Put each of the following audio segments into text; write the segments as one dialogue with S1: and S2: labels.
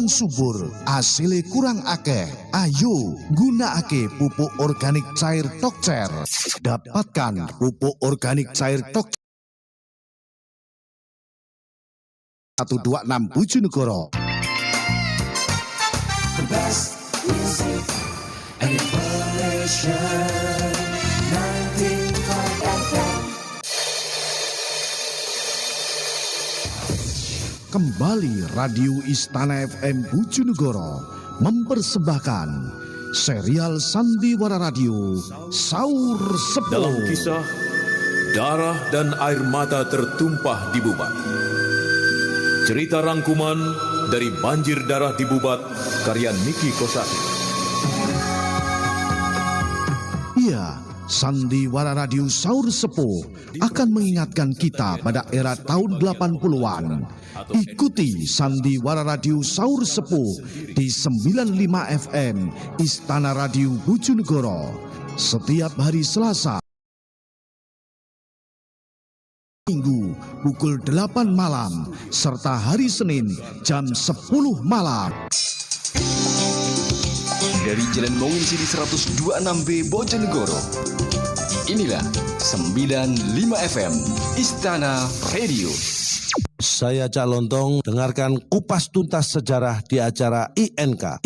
S1: kurang subur, asile kurang akeh. Ayo gunakake pupuk organik cair Tokcer. Dapatkan pupuk organik cair Tokcer 126 Bojonegoro.
S2: The best music and information. 95 FM.
S1: Kembali Radio Istana FM Bojonegoro mempersembahkan serial Sandiwara Radio Saur Sepuh.
S3: Dalam kisah Darah dan Air Mata Tertumpah di Bubat, cerita rangkuman dari Banjir Darah di Bubat karya Niki Kosasi.
S1: Iya, Sandiwara Radio Saur Sepuh akan mengingatkan kita pada era tahun 80-an. Ikuti Sandiwara Radio Saur Sepuh di 95 FM Istana Radio Bojonegoro setiap hari Selasa, Minggu pukul 8 malam serta hari Senin jam 10 malam.
S4: Dari Jalan Mongin Sidi 126B Bojonegoro, inilah 95 FM Istana Radio.
S5: Saya Cak Lontong, dengarkan kupas tuntas sejarah di acara INK.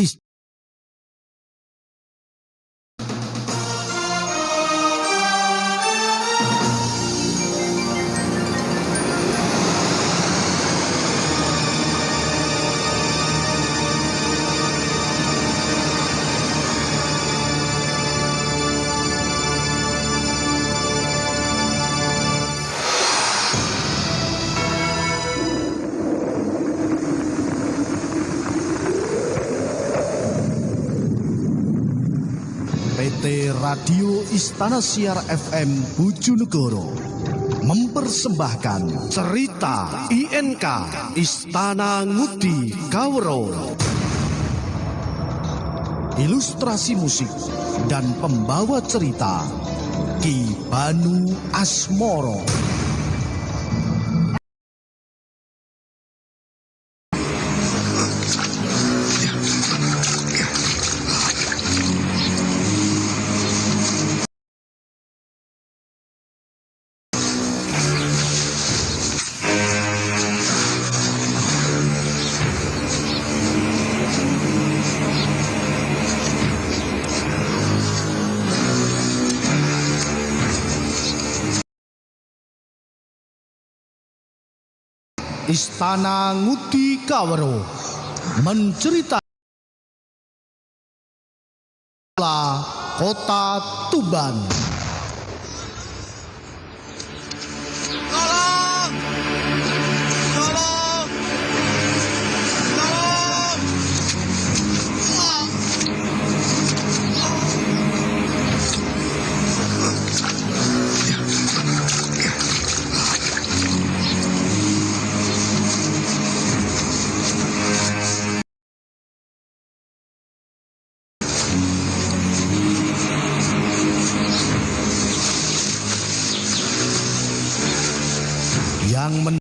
S1: PT Radio Istana Siar FM Bojonegoro mempersembahkan cerita INK Istana Ngudi Kawero. Ilustrasi musik dan pembawa cerita Ki Banu Asmoro. Istana Ngudi Kawero menceritakan kota Tuban. Yang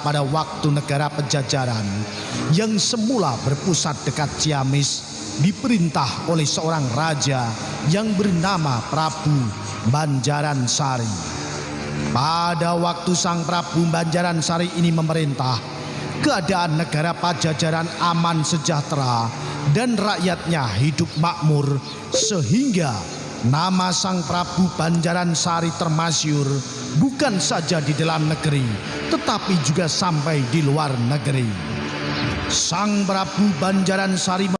S1: pada waktu negara Pajajaran yang semula berpusat dekat Ciamis diperintah oleh seorang raja yang bernama Prabu Banjaran Sari. Pada waktu sang Prabu Banjaran Sari ini memerintah, keadaan negara Pajajaran aman sejahtera dan rakyatnya hidup makmur, sehingga nama sang Prabu Banjaran Sari termasyhur bukan saja di dalam negeri, tetapi juga sampai di luar negeri. Sang Prabu Banjaran Sari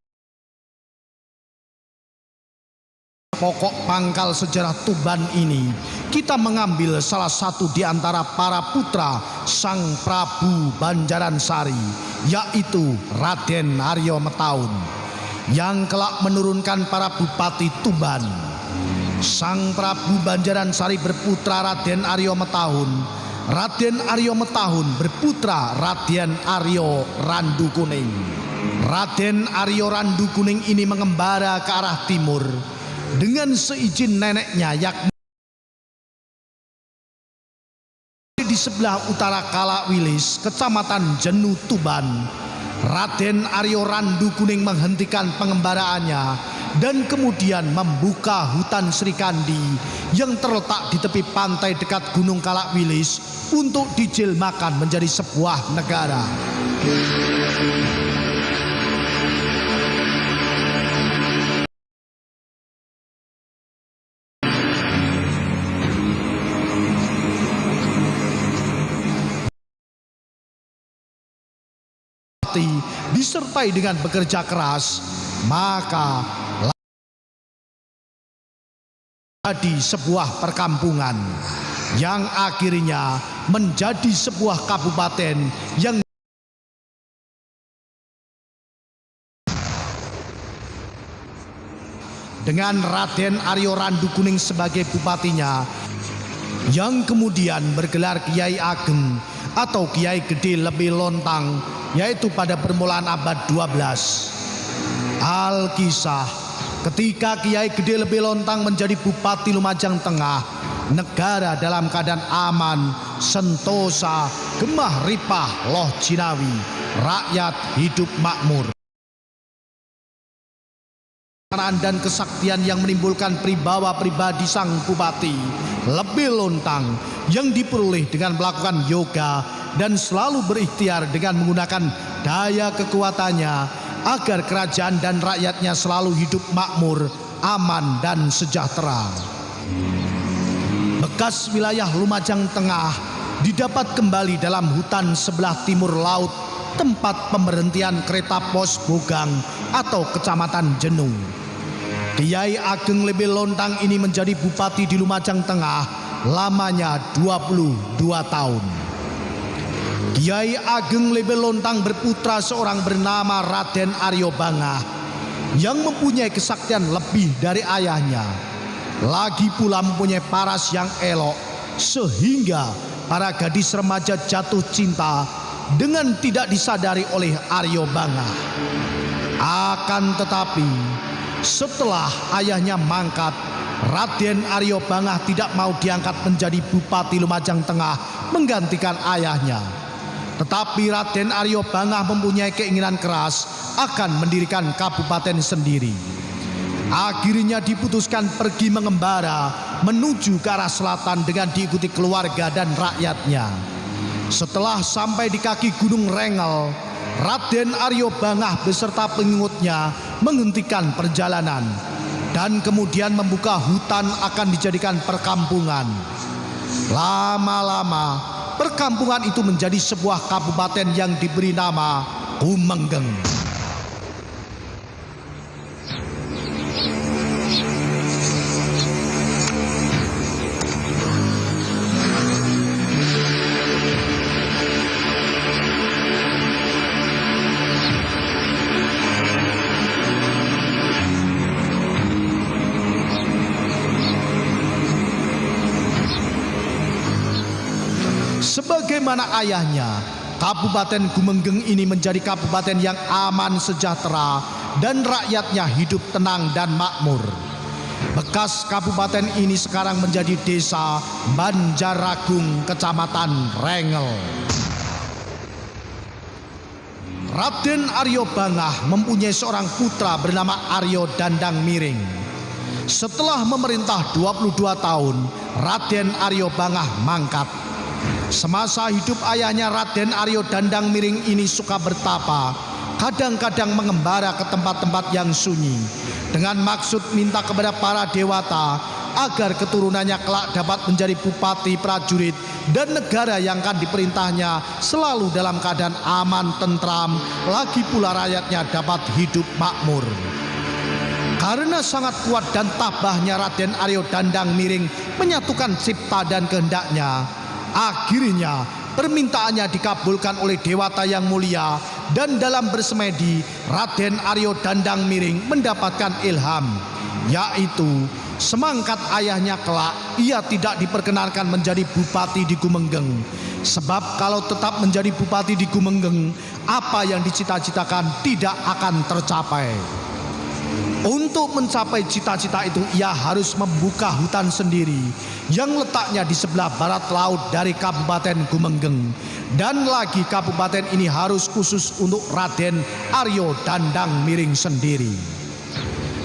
S1: pokok pangkal sejarah Tuban ini, kita mengambil salah satu di antara para putra sang Prabu Banjaran Sari, yaitu Raden Aryo Metaun, yang kelak menurunkan para bupati Tuban. Sang Prabu Banjaran Sari berputra Raden Aryo Metaun. Raden Aryo Metaun berputra Raden Aryo Randu Kuning. Raden Aryo Randu Kuning ini mengembara ke arah timur dengan seizin neneknya, yakni sebelah utara Kalawilis, Kecamatan Jenu, Tuban, Raden Aryo Randu Kuning menghentikan pengembaraannya dan kemudian membuka hutan Srikandi yang terletak di tepi pantai dekat Gunung Kalawilis untuk dijelmakan menjadi sebuah negara. Disertai dengan bekerja keras, maka jadi sebuah perkampungan yang akhirnya menjadi sebuah kabupaten yang dengan Raden Aryo Randu Kuning sebagai bupatinya, yang kemudian bergelar Kiai Ageng atau Kiai Gede Lebih Lontang, yaitu pada permulaan abad 12. Alkisah, ketika Kiai Gede Lebih Lontang menjadi Bupati Lumajang Tengah, negara dalam keadaan aman, sentosa, gemah ripah, loh jinawi, rakyat hidup makmur. Dan kesaktian yang menimbulkan pribawa pribadi sang Bupati Lebih Lontang yang diperoleh dengan melakukan yoga dan selalu berikhtiar dengan menggunakan daya kekuatannya agar kerajaan dan rakyatnya selalu hidup makmur, aman dan sejahtera. Bekas wilayah Lumajang Tengah didapat kembali dalam hutan sebelah timur laut tempat pemberhentian kereta pos Bogang atau Kecamatan Jenu. Kiai Ageng Lebih Lontang ini menjadi bupati di Lumajang Tengah lamanya 22 tahun. Kiai Ageng Lebih Lontang berputra seorang bernama Raden Aryo Bangah yang mempunyai kesaktian lebih dari ayahnya. Lagi pula mempunyai paras yang elok sehingga para gadis remaja jatuh cinta dengan tidak disadari oleh Aryo Bangah. Akan tetapi setelah ayahnya mangkat, Raden Aryo Bangah tidak mau diangkat menjadi Bupati Lumajang Tengah menggantikan ayahnya. Tetapi Raden Aryo Bangah mempunyai keinginan keras akan mendirikan kabupaten sendiri. Akhirnya diputuskan pergi mengembara menuju ke arah selatan dengan diikuti keluarga dan rakyatnya. Setelah sampai di kaki Gunung Rengel, Raden Aryo Bangah beserta pengikutnya menghentikan perjalanan dan kemudian membuka hutan akan dijadikan perkampungan. Lama-lama perkampungan itu menjadi sebuah kabupaten yang diberi nama Kumenggeng. Sebagaimana ayahnya, Kabupaten Kumenggeng ini menjadi kabupaten yang aman, sejahtera, dan rakyatnya hidup tenang dan makmur. Bekas kabupaten ini sekarang menjadi desa Banjaragung, Kecamatan Rengel. Raden Aryo Bangah mempunyai seorang putra bernama Aryo Dandang Miring. Setelah memerintah 22 tahun, Raden Aryo Bangah mangkat. Semasa hidup ayahnya, Raden Aryo Dandang Miring ini suka bertapa, kadang-kadang mengembara ke tempat-tempat yang sunyi dengan maksud minta kepada para dewata agar keturunannya kelak dapat menjadi bupati, prajurit, dan negara yang akan diperintahnya selalu dalam keadaan aman, tentram, lagi pula rakyatnya dapat hidup makmur. Karena sangat kuat dan tabahnya Raden Aryo Dandang Miring menyatukan cipta dan kehendaknya, akhirnya permintaannya dikabulkan oleh dewata yang mulia, dan dalam bersemedi Raden Aryo Dandang Miring mendapatkan ilham, yaitu semangkat ayahnya kelak ia tidak diperkenankan menjadi bupati di Kumenggeng. Sebab kalau tetap menjadi bupati di Kumenggeng, apa yang dicita-citakan tidak akan tercapai. Untuk mencapai cita-cita itu ia harus membuka hutan sendiri yang letaknya di sebelah barat laut dari Kabupaten Gumenggeng. Dan lagi kabupaten ini harus khusus untuk Raden Aryo Dandang Miring sendiri.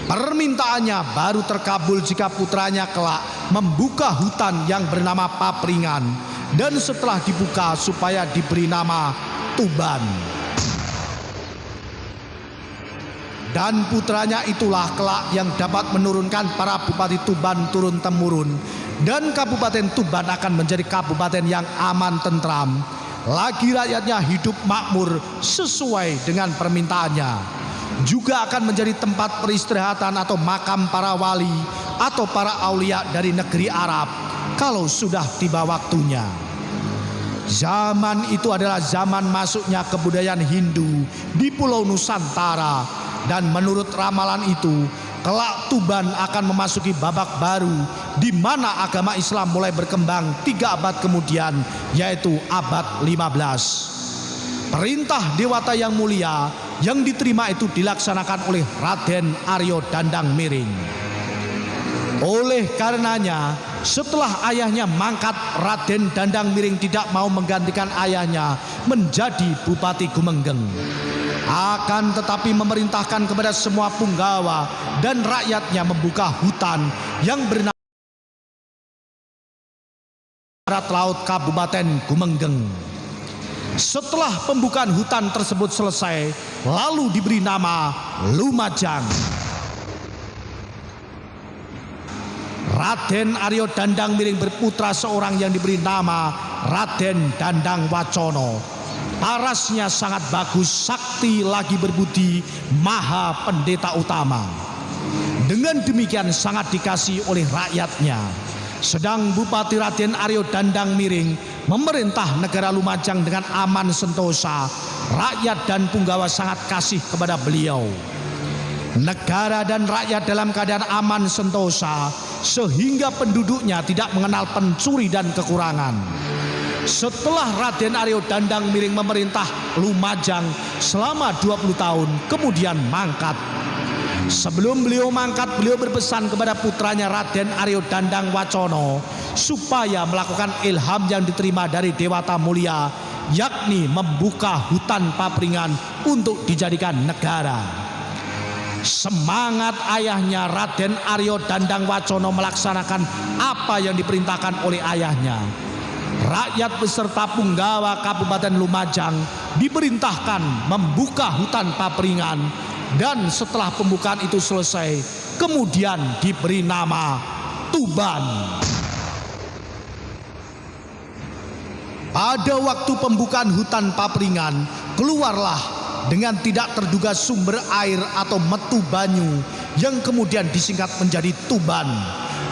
S1: Permintaannya baru terkabul jika putranya kelak membuka hutan yang bernama Papringan, dan setelah dibuka supaya diberi nama Tuban. Dan putranya itulah kelak yang dapat menurunkan para bupati Tuban turun-temurun, dan Kabupaten Tuban akan menjadi kabupaten yang aman tentram. Lagi rakyatnya hidup makmur sesuai dengan permintaannya. Juga akan menjadi tempat peristirahatan atau makam para wali atau para aulia dari negeri Arab kalau sudah tiba waktunya. Zaman itu adalah zaman masuknya kebudayaan Hindu di Pulau Nusantara, dan menurut ramalan itu kelak Tuban akan memasuki babak baru di mana agama Islam mulai berkembang 3 abad kemudian, yaitu abad 15. Perintah Dewata yang mulia yang diterima itu dilaksanakan oleh Raden Aryo Dandang Miring. Oleh karenanya, setelah ayahnya mangkat, Raden Dandang Miring tidak mau menggantikan ayahnya menjadi Bupati Gumenggeng. Akan tetapi memerintahkan kepada semua punggawa dan rakyatnya membuka hutan yang bernama barat laut Kabupaten Gumenggeng. Setelah pembukaan hutan tersebut selesai, lalu diberi nama Lumajang. Raden Aryo Dandang Miring berputra seorang yang diberi nama Raden Dandang Wacono. Parasnya sangat bagus, sakti lagi berbudi, maha pendeta utama. Dengan demikian sangat dikasihi oleh rakyatnya. Sedang Bupati Raden Aryo Dandang Miring memerintah negara Lumajang dengan aman sentosa. Rakyat dan punggawa sangat kasih kepada beliau. Negara dan rakyat dalam keadaan aman sentosa, sehingga penduduknya tidak mengenal pencuri dan kekurangan. Setelah Raden Aryo Dandang Miring memerintah Lumajang selama 20 tahun, kemudian mangkat. Sebelum beliau mangkat, beliau berpesan kepada putranya Raden Aryo Dandang Wacono supaya melakukan ilham yang diterima dari Dewata Mulia, yakni membuka hutan Papringan untuk dijadikan negara. Semangat ayahnya Raden Aryo Dandang Wacono melaksanakan apa yang diperintahkan oleh ayahnya. Rakyat beserta punggawa Kabupaten Lumajang diperintahkan membuka hutan Papringan, dan setelah pembukaan itu selesai, kemudian diberi nama Tuban. Pada waktu pembukaan hutan Papringan, keluarlah dengan tidak terduga sumber air atau metu banyu yang kemudian disingkat menjadi Tuban,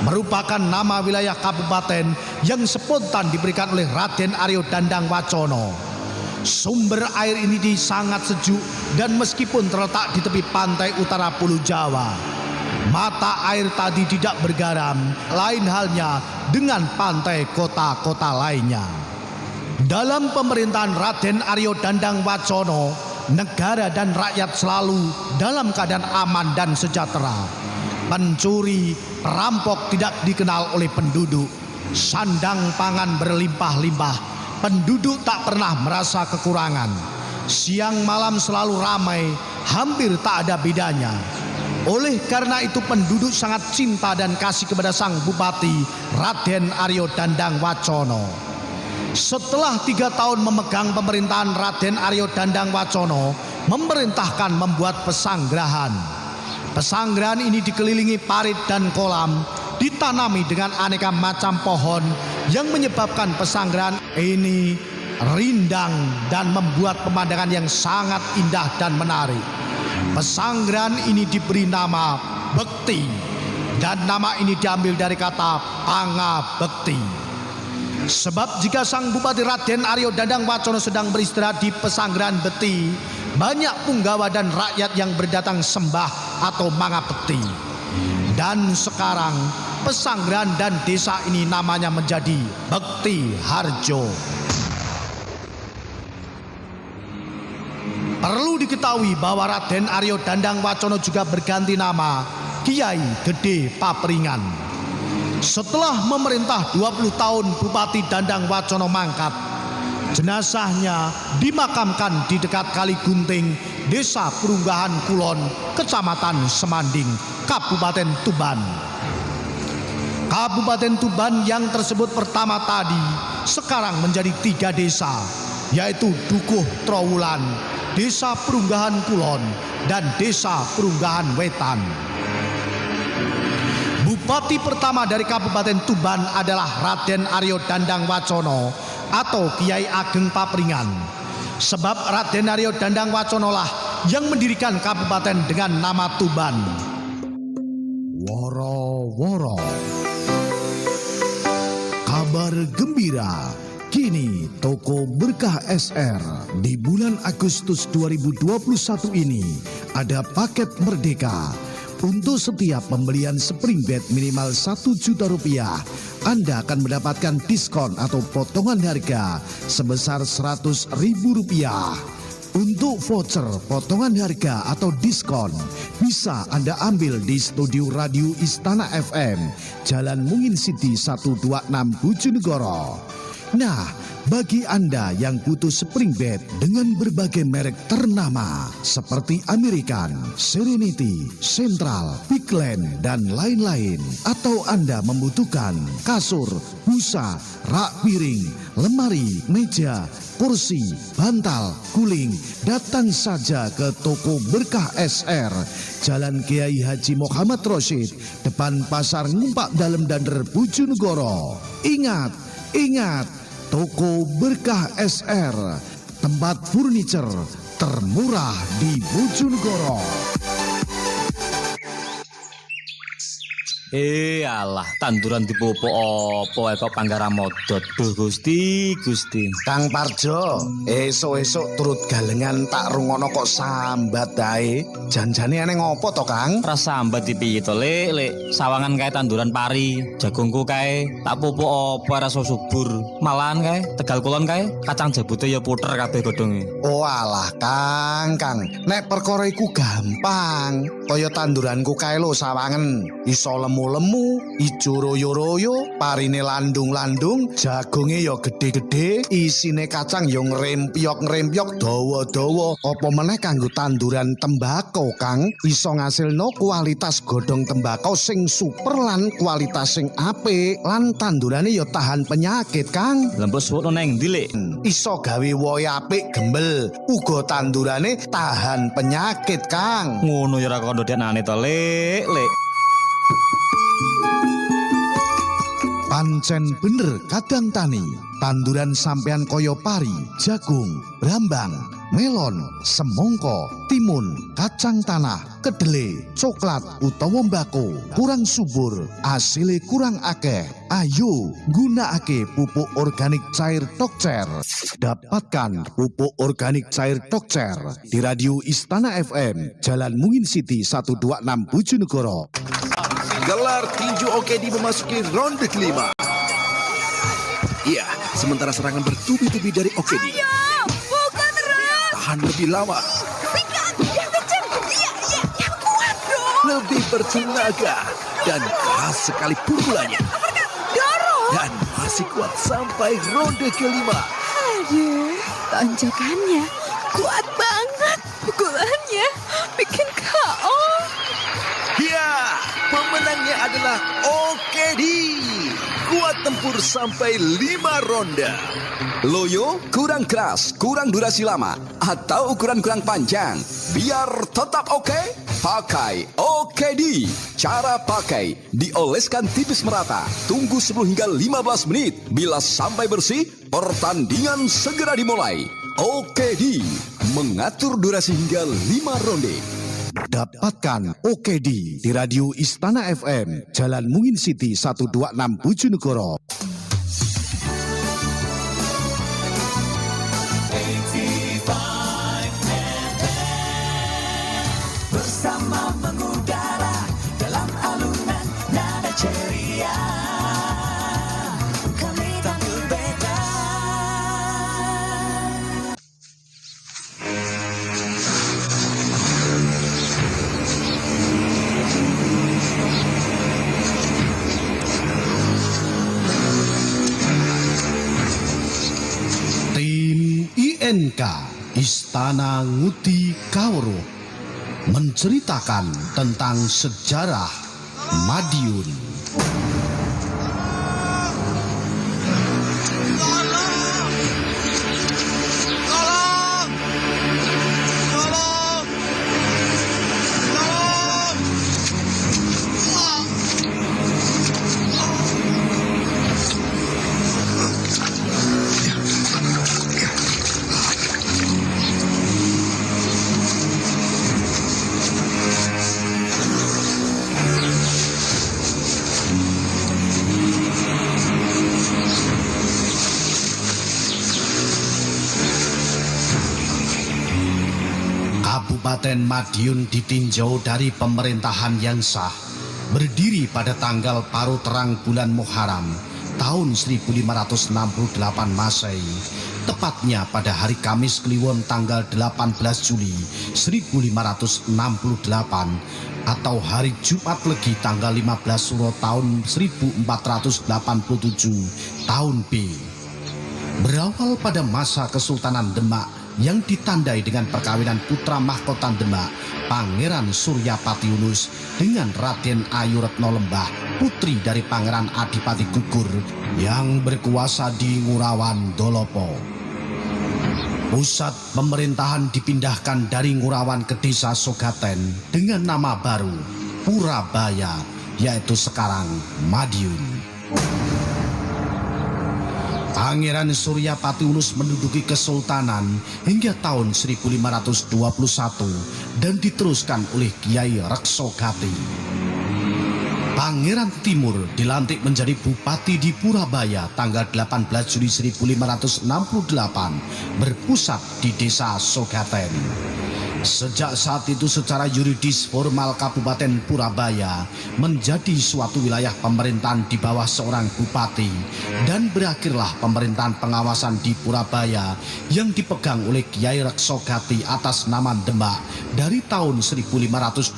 S1: merupakan nama wilayah kabupaten yang spontan diberikan oleh Raden Aryo Dandang Wacono. Sumber air ini sangat sejuk dan meskipun terletak di tepi pantai utara Pulau Jawa, mata air tadi tidak bergaram, lain halnya dengan pantai kota-kota lainnya. Dalam pemerintahan Raden Aryo Dandang Wacono, negara dan rakyat selalu dalam keadaan aman dan sejahtera. Pencuri, perampok tidak dikenal oleh penduduk. Sandang pangan berlimpah-limpah. Penduduk tak pernah merasa kekurangan. Siang malam selalu ramai, hampir tak ada bedanya. Oleh karena itu penduduk sangat cinta dan kasih kepada sang bupati Raden Aryo Dandang Wacono. Setelah 3 tahun memegang pemerintahan, Raden Aryo Dandang Wacono memerintahkan membuat pesanggerahan. Pesanggerahan ini dikelilingi parit dan kolam, ditanami dengan aneka macam pohon yang menyebabkan pesanggerahan ini rindang dan membuat pemandangan yang sangat indah dan menarik. Pesanggerahan ini diberi nama Bekti, dan nama ini diambil dari kata Pangabekti. Sebab jika sang bupati Raden Aryo Dandang Wacono sedang beristirahat di pesanggerahan Bekti, banyak punggawa dan rakyat yang berdatang sembah atau mangabekti. Dan sekarang pesanggerahan dan desa ini namanya menjadi Bekti Harjo. Perlu diketahui bahwa Raden Aryo Dandang Wacono juga berganti nama Kiai Gede Papringan. Setelah memerintah 20 tahun Bupati Dandang Wacono mangkat, jenazahnya dimakamkan di dekat Kali Gunting, Desa Perunggahan Kulon, Kecamatan Semanding, Kabupaten Tuban. Kabupaten Tuban yang tersebut pertama tadi sekarang menjadi 3 desa, yaitu Dukuh Trowulan, Desa Perunggahan Kulon, dan Desa Perunggahan Wetan. Bupati pertama dari Kabupaten Tuban adalah Raden Aryo Dandang Wacono atau Kiai Ageng Papringan. Sebab Raden Aryo Dandang Wacono lah yang mendirikan kabupaten dengan nama Tuban. Woro-woro. Kabar gembira. Kini toko Berkah SR di bulan Agustus 2021 ini ada paket merdeka. Untuk setiap pembelian spring bed minimal 1 juta rupiah, Anda akan mendapatkan diskon atau potongan harga sebesar 100.000 rupiah. Untuk voucher potongan harga atau diskon bisa Anda ambil di studio radio Istana FM, Jalan Mungin City 126 Bojonegoro. Nah, bagi Anda yang butuh spring bed dengan berbagai merek ternama seperti American, Serenity, Central, Bigland, dan lain-lain, atau Anda membutuhkan kasur, busa, rak piring, lemari, meja, kursi, bantal, guling, datang saja ke toko Berkah SR, Jalan Kiai Haji Muhammad Rosyid, depan Pasar Ngumpak Dalem Dander, Bojonegoro. Ingat, toko Berkah SR, tempat furniture termurah di Bojonegoro.
S6: Alah, tanduran dipopo opo kok panggara modot. Duh Gusti.
S1: Kang Parjo, esok-esok turut galengan tak rungono kok sambat dae. Janjane aneh ngopo to, Kang?
S6: Rasa sambat piye to, Lek. Sawangan kae tanduran pari, jagungku kae tak popo opo rasa subur. Malahan kae Tegal Kulon kae kacang jabute ya puter kabeh godhonge.
S1: Oh alah, Kang. Nek perkara iku gampang. Kaya tanduranku kae lho sawangen. Iso lemu, ijo royo-royo, parine landung-landung, jagonge ya gede-gede, isine kacang ya ngrempyok, dawa-dawa. Apa meneh kanggo tanduran tembakau, Kang? Iso ngasilno kualitas godhong tembakau sing super lan kualitas sing apik, lan tandurane ya tahan penyakit, Kang.
S6: Lempus suwono neng ndi, Lek?
S1: Iso gawe wohe apik gembel, uga tandurane tahan penyakit, Kang.
S6: Ngono ya ora kondo denane to, Lek.
S1: Pancen bener kadang tani, tanduran sampean koyo pari, jagung, brambang, melon, semongko, timun, kacang tanah, kedele, coklat utawa mbako kurang subur, asile kurang akeh. Ayo gunakake pupuk organik cair Tokcer. Dapatkan pupuk organik cair Tokcer di Radio Istana FM, Jalan Mungin City 126 Bojonegoro.
S7: Gelar tinju OKD memasuki ronde kelima. Iya, sementara serangan bertubi-tubi dari OKD.
S8: Ayo, pukul terus.
S7: Tahan lebih lama,
S8: Yang kenceng. Iya, yang kuat dong.
S7: lebih bertenaga, dan keras sekali pukulannya.
S8: Dorong.
S7: Dan masih kuat sampai ronde kelima.
S8: Aduh, tanjakannya kuat banget. Pukulannya bikin KO.
S7: Ya, pemenangnya adalah OKD. Kuat tempur sampai 5 ronde.
S4: Loyo kurang keras, kurang durasi lama, atau ukuran kurang panjang. Biar tetap oke, pakai OKD. Cara pakai, dioleskan tipis merata. Tunggu 10 hingga 15 menit. Bila sampai bersih, pertandingan segera dimulai. OKD, mengatur durasi hingga 5 ronde.
S1: Dapatkan OKD di Radio Istana FM, Jalan Mungin City 126 Bojonegoro.
S2: Bersama mengudara dalam alunan nada ceria, kami tampil beda.
S1: Istana Nguti Kawruh menceritakan tentang sejarah Madiun. Kabupaten Madiun ditinjau dari pemerintahan yang sah, berdiri pada tanggal paruh terang bulan Muharram tahun 1568 Masehi, tepatnya pada hari Kamis Kliwon tanggal 18 Juli 1568 atau hari Jumat Legi tanggal 15 Suro tahun 1487 tahun B. Berawal pada masa Kesultanan Demak yang ditandai dengan perkawinan putra mahkota Demak, Pangeran Suryapati Yunus dengan Raden Ayu Retno Lembah, putri dari Pangeran Adipati Gugur yang berkuasa di Ngurawan Dolopo. Pusat pemerintahan dipindahkan dari Ngurawan ke desa Sogaten dengan nama baru Purabaya, yaitu sekarang Madiun. Pangeran Suryapati Yunus menduduki kesultanan hingga tahun 1521 dan diteruskan oleh Kiai Reksogati. Pangeran Timur dilantik menjadi bupati di Purabaya tanggal 18 Juli 1568 berpusat di desa Sogaten. Sejak saat itu secara yuridis formal Kabupaten Purabaya menjadi suatu wilayah pemerintahan di bawah seorang bupati dan berakhirlah pemerintahan pengawasan di Purabaya yang dipegang oleh Kiai Reksogati atas nama Demak dari tahun 1518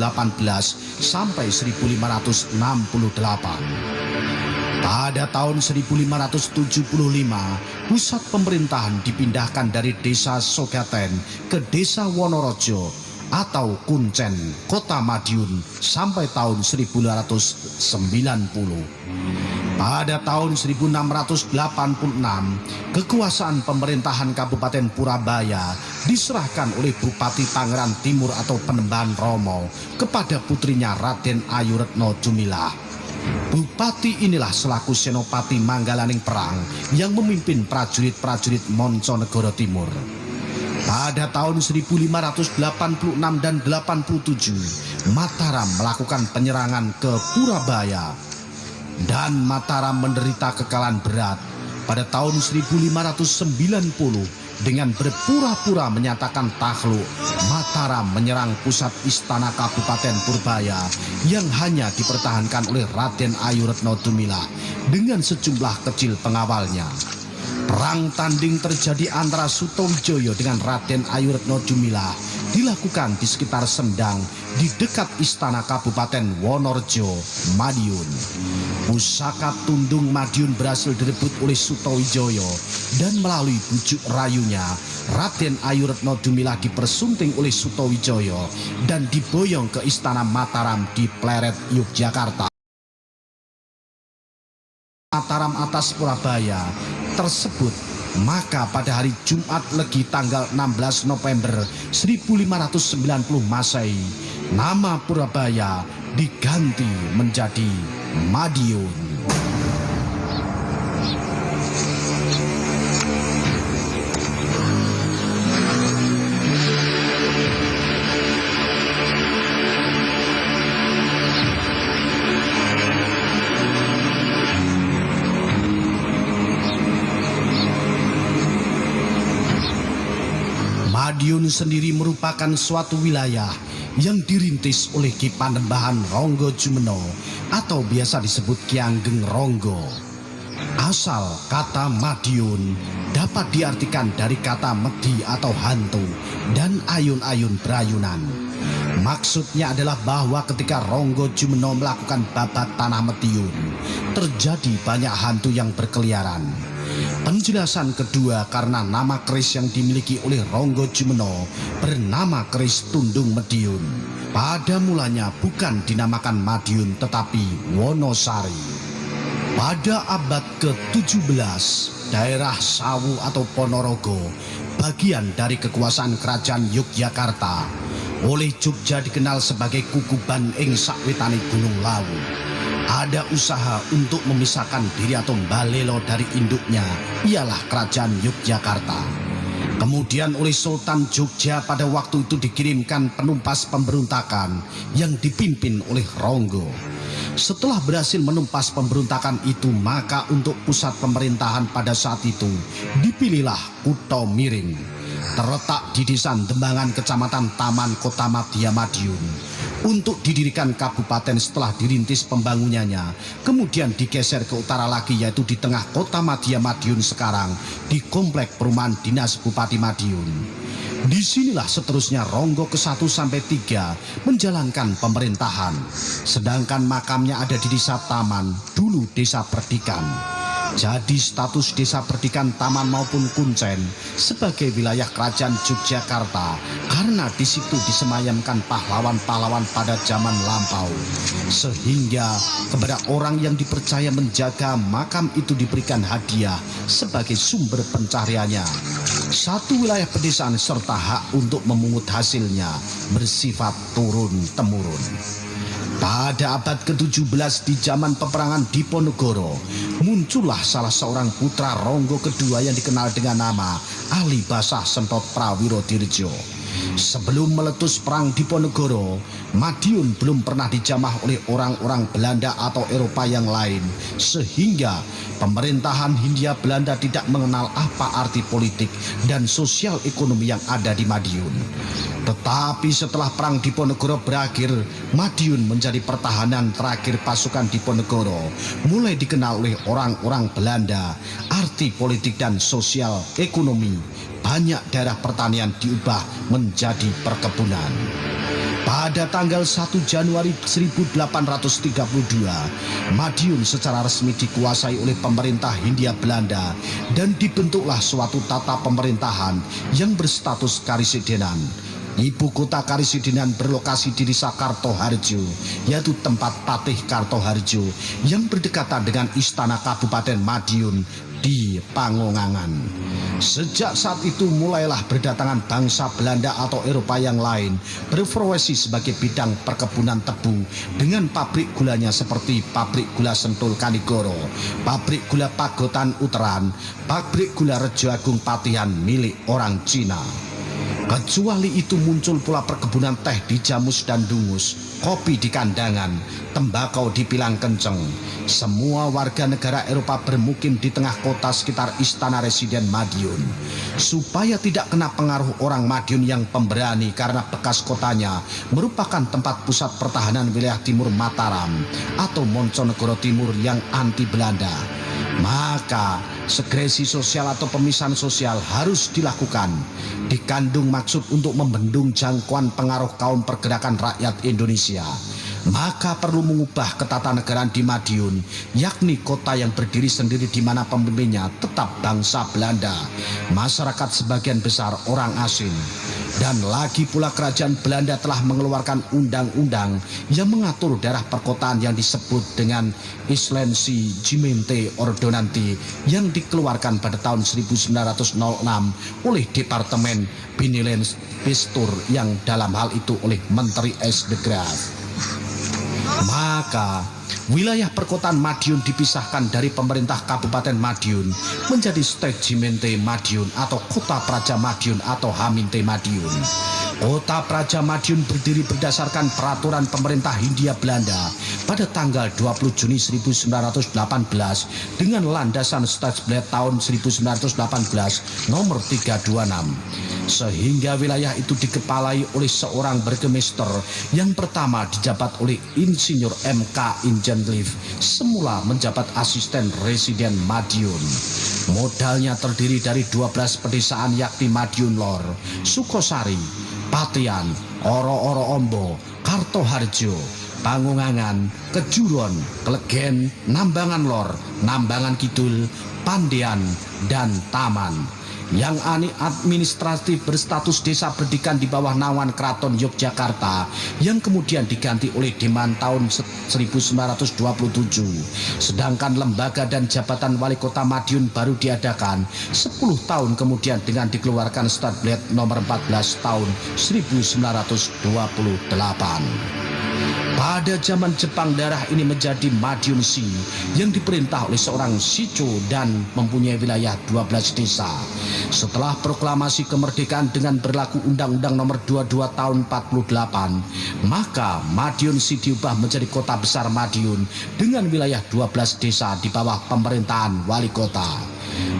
S1: sampai 1568. Pada tahun 1575, pusat pemerintahan dipindahkan dari desa Sogaten ke desa Wonorojo atau Kuncen, kota Madiun sampai tahun 1590. Pada tahun 1686, kekuasaan pemerintahan Kabupaten Purabaya diserahkan oleh Bupati Tangerang Timur atau Penembahan Romo kepada putrinya Raden Ayu Retno Dumilah. Bupati inilah selaku senopati Manggalaning Perang yang memimpin prajurit-prajurit Monconegoro Timur. Pada tahun 1586 dan 87, Mataram melakukan penyerangan ke Purabaya dan Mataram menderita kekalahan berat. Pada tahun 1590, dengan berpura-pura menyatakan takluk, Mataram menyerang pusat istana Kabupaten Purbaya yang hanya dipertahankan oleh Raden Ayu Retno Dumilah dengan sejumlah kecil pengawalnya. Perang tanding terjadi antara Sutowijoyo dengan Raden Ayu Retno Dumilah dilakukan di sekitar Sendang di dekat istana Kabupaten Wonorejo, Madiun. Pusaka Tundung Madiun berhasil direbut oleh Sutowijoyo dan melalui bujuk rayunya Raden Ayu Retno Dumilah dipersunting oleh Sutowijoyo dan diboyong ke istana Mataram di Pleret, Yogyakarta. Mataram atas Purabaya tersebut, maka pada hari Jumat Legi tanggal 16 November 1590 Masehi, nama Purabaya diganti menjadi Madiun. Madiun sendiri merupakan suatu wilayah yang dirintis oleh Ki Panembahan Ronggo Jumeno atau biasa disebut Ki Ageng Ronggo. Asal kata Madiun dapat diartikan dari kata medi atau hantu dan ayun-ayun berayunan. Maksudnya adalah bahwa ketika Ronggo Jumeno melakukan babat tanah Madiun, terjadi banyak hantu yang berkeliaran. Penjelasan kedua karena nama keris yang dimiliki oleh Ronggo Jumeno bernama keris Tundung Mediun. Pada mulanya bukan dinamakan Madiun tetapi Wonosari. Pada abad ke-17, daerah Sawu atau Ponorogo, bagian dari kekuasaan kerajaan Yogyakarta, oleh Jogja dikenal sebagai Kukuban ing sakwetane Gunung Lawu. Ada usaha untuk memisahkan diri atau Mbalelo dari induknya, ialah kerajaan Yogyakarta. Kemudian oleh Sultan Jogja pada waktu itu dikirimkan penumpas pemberontakan yang dipimpin oleh Ronggo. Setelah berhasil menumpas pemberontakan itu, maka untuk pusat pemerintahan pada saat itu dipilihlah Kutha Miring, terletak di Desa Dembangan, Kecamatan Taman, Kota Madya Madiun. Untuk didirikan kabupaten setelah dirintis pembangunannya, kemudian digeser ke utara lagi, yaitu di tengah Kota Madya Madiun sekarang, di Komplek Perumahan Dinas Bupati Madiun. Disinilah seterusnya Ronggo ke-1 sampai 3 menjalankan pemerintahan, sedangkan makamnya ada di Desa Taman, dulu Desa Perdikan. Jadi status Desa Perdikan, Taman maupun Kuncen sebagai wilayah kerajaan Yogyakarta karena di situ disemayamkan pahlawan-pahlawan pada zaman lampau, sehingga kepada orang yang dipercaya menjaga makam itu diberikan hadiah sebagai sumber pencahariannya. Satu wilayah pedesaan serta hak untuk memungut hasilnya bersifat turun-temurun. Pada abad ke-17 di zaman peperangan Diponegoro, muncullah salah seorang putra Ronggo kedua yang dikenal dengan nama Ali Basah Sentot Prawirodirjo. Sebelum meletus perang Diponegoro, Madiun belum pernah dijamah oleh orang-orang Belanda atau Eropa yang lain, sehingga pemerintahan Hindia Belanda tidak mengenal apa arti politik dan sosial ekonomi yang ada di Madiun. Tetapi setelah perang Diponegoro berakhir, Madiun menjadi pertahanan terakhir pasukan Diponegoro. Mulai dikenal oleh orang-orang Belanda, arti politik dan sosial ekonomi. Banyak daerah pertanian diubah menjadi perkebunan. Pada tanggal 1 Januari 1832, Madiun secara resmi dikuasai oleh pemerintah Hindia Belanda dan dibentuklah suatu tata pemerintahan yang berstatus karisidenan. Ibu kota Karisidenan berlokasi di Desa Kartoharjo, yaitu tempat Patih Kartoharjo yang berdekatan dengan Istana Kabupaten Madiun di Pangongangan. Sejak saat itu mulailah berdatangan bangsa Belanda atau Eropa yang lain berprofesi sebagai bidang perkebunan tebu dengan pabrik gulanya seperti pabrik gula Sentul Kanigoro, pabrik gula Pagotan Uteran, pabrik gula Rejo Agung Patihan milik orang Cina. Kecuali itu muncul pula perkebunan teh di Jamus dan Dungus, kopi di Kandangan, tembakau di Pilang Kenceng. Semua warga negara Eropa bermukim di tengah kota sekitar Istana Residen Madiun. Supaya tidak kena pengaruh orang Madiun yang pemberani karena bekas kotanya merupakan tempat pusat pertahanan wilayah timur Mataram atau Monconegoro Timur yang anti Belanda, maka segresi sosial atau pemisahan sosial harus dilakukan, dikandung maksud untuk membendung jangkauan pengaruh kaum pergerakan rakyat Indonesia. Maka perlu mengubah ketatanegaraan di Madiun, yakni kota yang berdiri sendiri di mana pemimpinnya tetap bangsa Belanda, masyarakat sebagian besar orang asing. Dan lagi pula kerajaan Belanda telah mengeluarkan undang-undang yang mengatur daerah perkotaan yang disebut dengan Islensi Gimente Ordonanti yang dikeluarkan pada tahun 1906 oleh Departemen Binilens Pistur yang dalam hal itu oleh Menteri S. de Graaf. Maka wilayah perkotaan Madiun dipisahkan dari pemerintah Kabupaten Madiun menjadi Stegimente Madiun atau Kota Praja Madiun atau Haminte Madiun. Kota Praja Madiun berdiri berdasarkan peraturan pemerintah Hindia Belanda pada tanggal 20 Juni 1918 dengan landasan Stadsblad tahun 1918 nomor 326. Sehingga wilayah itu dikepalai oleh seorang burgemeester yang pertama dijabat oleh Insinyur M.K. Ingenlief, semula menjabat asisten residen Madiun. Modalnya terdiri dari 12 pedesaan yakni Madiun Lor, Sukosari, Patian, Oro-Oro Ombo, Kartoharjo, Pangungangan, Kejuron, Klegen, Nambangan Lor, Nambangan Kidul, Pandean, dan Taman. Yang administratif berstatus desa berdikan di bawah naungan Keraton Yogyakarta yang kemudian diganti oleh Deman tahun 1927. Sedangkan lembaga dan jabatan wali kota Madiun baru diadakan 10 tahun kemudian dengan dikeluarkan Stadblad nomor 14 tahun 1928. Pada zaman Jepang, daerah ini menjadi Madiun Si yang diperintah oleh seorang Shicho dan mempunyai wilayah 12 desa. Setelah proklamasi kemerdekaan dengan berlaku Undang-Undang nomor 22 tahun 48, maka Madiun Si diubah menjadi kota besar Madiun dengan wilayah 12 desa di bawah pemerintahan wali kota.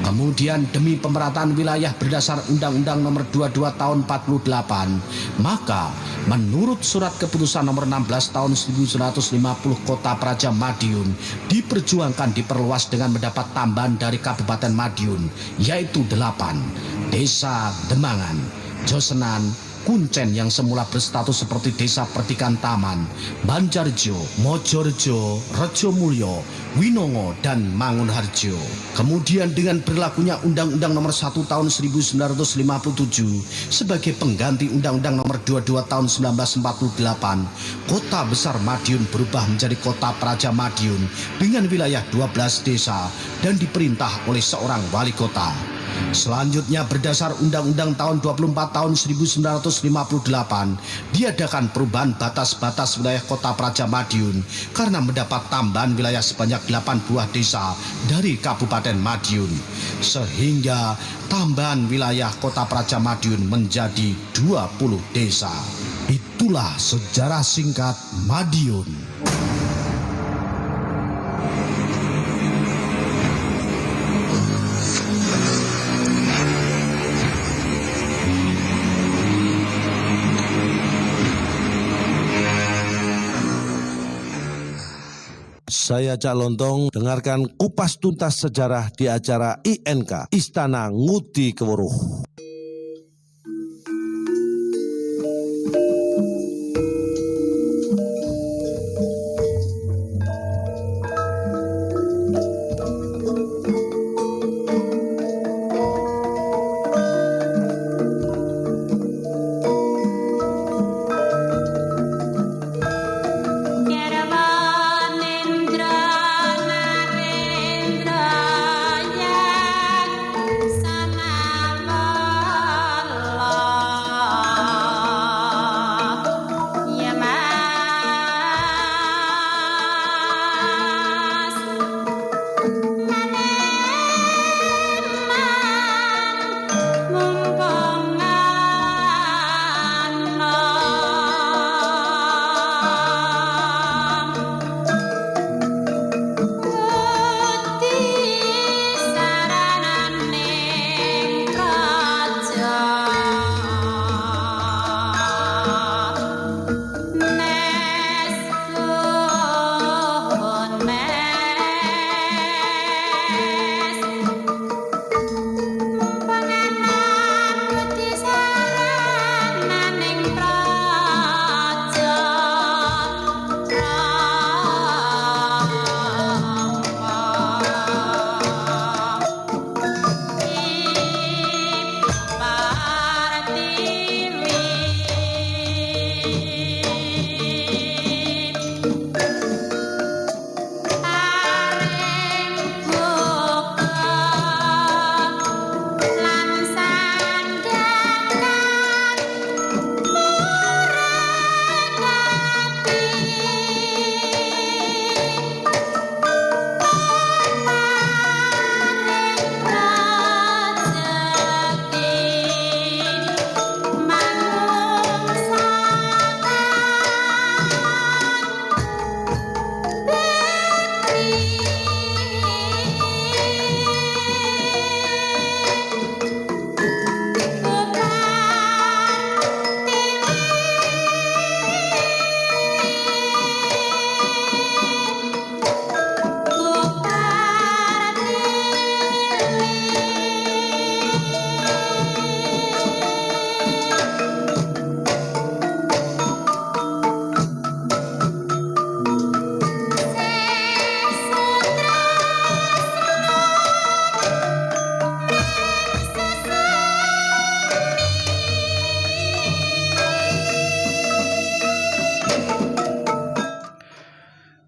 S1: Kemudian demi pemerataan wilayah berdasar Undang-Undang nomor 22 tahun 48, maka menurut surat keputusan nomor 16 tahun 1950 Kota Praja Madiun diperjuangkan diperluas dengan mendapat tambahan dari Kabupaten Madiun, yaitu 8 Desa Demangan, Josenan, Kuncen yang semula berstatus seperti desa pertikan Taman, Banjarjo, Mojorejo, Rejomulyo, Winongo, dan Mangunharjo. Kemudian dengan berlakunya Undang-Undang nomor 1 tahun 1957 sebagai pengganti Undang-Undang nomor 22 tahun 1948, Kota Besar Madiun berubah menjadi Kota Praja Madiun dengan wilayah 12 desa dan diperintah oleh seorang wali kota. Selanjutnya berdasar Undang-Undang tahun 24 tahun 1958 diadakan perubahan batas-batas wilayah Kota Praja Madiun karena mendapat tambahan wilayah sebanyak 8 buah desa dari Kabupaten Madiun, sehingga tambahan wilayah Kota Praja Madiun menjadi 20 desa. Itulah sejarah singkat Madiun.
S5: Saya Cak Lontong, dengarkan kupas tuntas sejarah di acara INK, Istana Ngudi Keweruh.
S8: Sama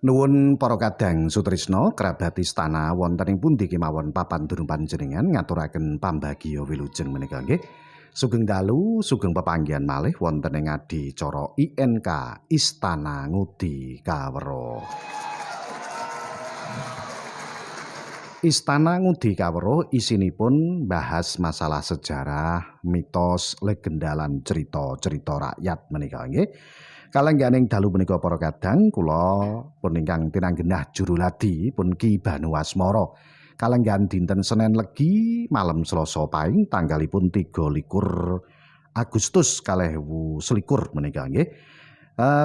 S1: Nuwun para kadang sutrisna kerabat istana wonten ing pundi kemawon papan durung panjenengan ngaturaken pambagya wilujeng menika nggih. Sugeng dalu, sugeng pepanggihan malih wonten ing adicara INK Istana Ngudi Kawero. Istana Ngudi Kawero isinipun bahas masalah sejarah, mitos, legenda lan cerita-cerita rakyat menika nggih. Kalengganing dalu menika para kadang kula pun ingkang tinanggenah juruladi pun Ki Banu Asmara. Kalenggan dinten Senin Legi malam Selasa Pahing tanggalipun 23 Agustus 2021 menika nggih.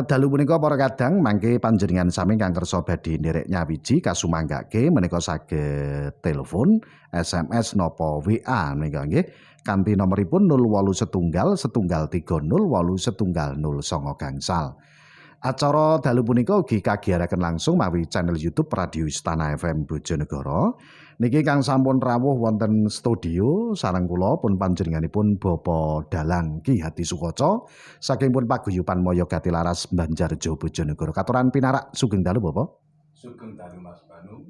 S1: Dalu punika para kadang mangke panjenengan sami kang kersa badhe nderek nyawiji kasumanggake menika saged telepon, SMS napa WA menika nggih. Kanthi nomoripun 08 setunggal 30 8109 gangsal. Acara dalu punika ugi kagiyaraken langsung mawi channel YouTube Radio Istana FM Bojonegoro. Niki kang sampun rawuh wonten studio sareng kula pun panjenenganipun Bapak Dalang Ki Hadi Sukoco saking pun paguyuban Moyo Gatilaras Banjarjo Bojonegoro. Katuran pinarak sugeng dalu Bapak.
S9: Sugeng dalu Mas Banu.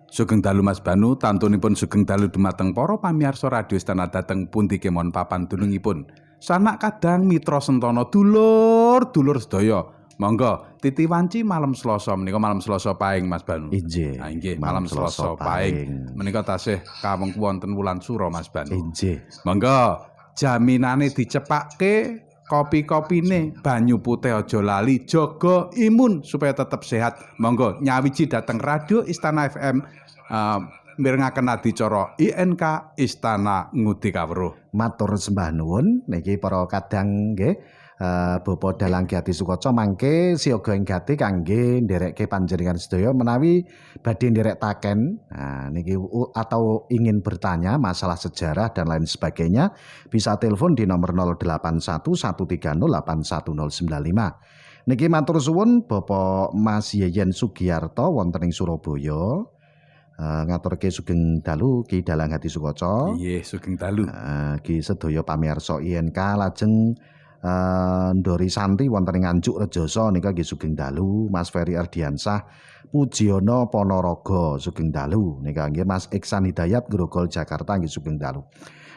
S9: Sugeng dalu Mas Banu, tantunipun sugeng dalu dumateng para pamirsa Radio Istana dhateng pundi kemawon papan dunungipun. Sanak kadang mitra sentana dulur sedaya. Monggo titi wanci malam Selasa menika malam Selasa Pahing Mas Banu.
S1: Inggih.
S9: Inggih malam Selasa Pahing. Menika tasih kaweng wonten wulan sura Mas Banu.
S1: Inggih.
S9: Monggo jaminane dicepakke kopi-kopine, banyu putih aja lali, jaga imun supaya tetap sehat. Monggo nyawiji dateng Radio Istana FM mirengaken adicara INK Istana Ngudi Kawero.
S1: Matur sembah nuwun niki para kadang nggih. Bapak Dalang Ki Hadi Sukoco mangke siaga ing gati kangge nderekke panjenengan sedaya menawi badhe nderekaken niki atau ingin bertanya masalah sejarah dan lain sebagainya bisa telepon di nomor 081 130 81095. Niki matur suwun Bapak Mas Yeyen Sugiyarto wonten ing Surabaya. Ngaturke sugeng dalu Ki Dalang Hadi Sukoco.
S9: Nggih, sugeng dalu.
S1: Ki sedaya pamirsa INK lajeng Ndori Santi wonten ing Nganjuk Rejoso nika nggih sugeng dalu. Mas Ferry Ardiansah Pujiono Ponorogo sugeng dalu nika nggih. Mas Iksan Hidayat Grogol Jakarta nggih sugeng dalu.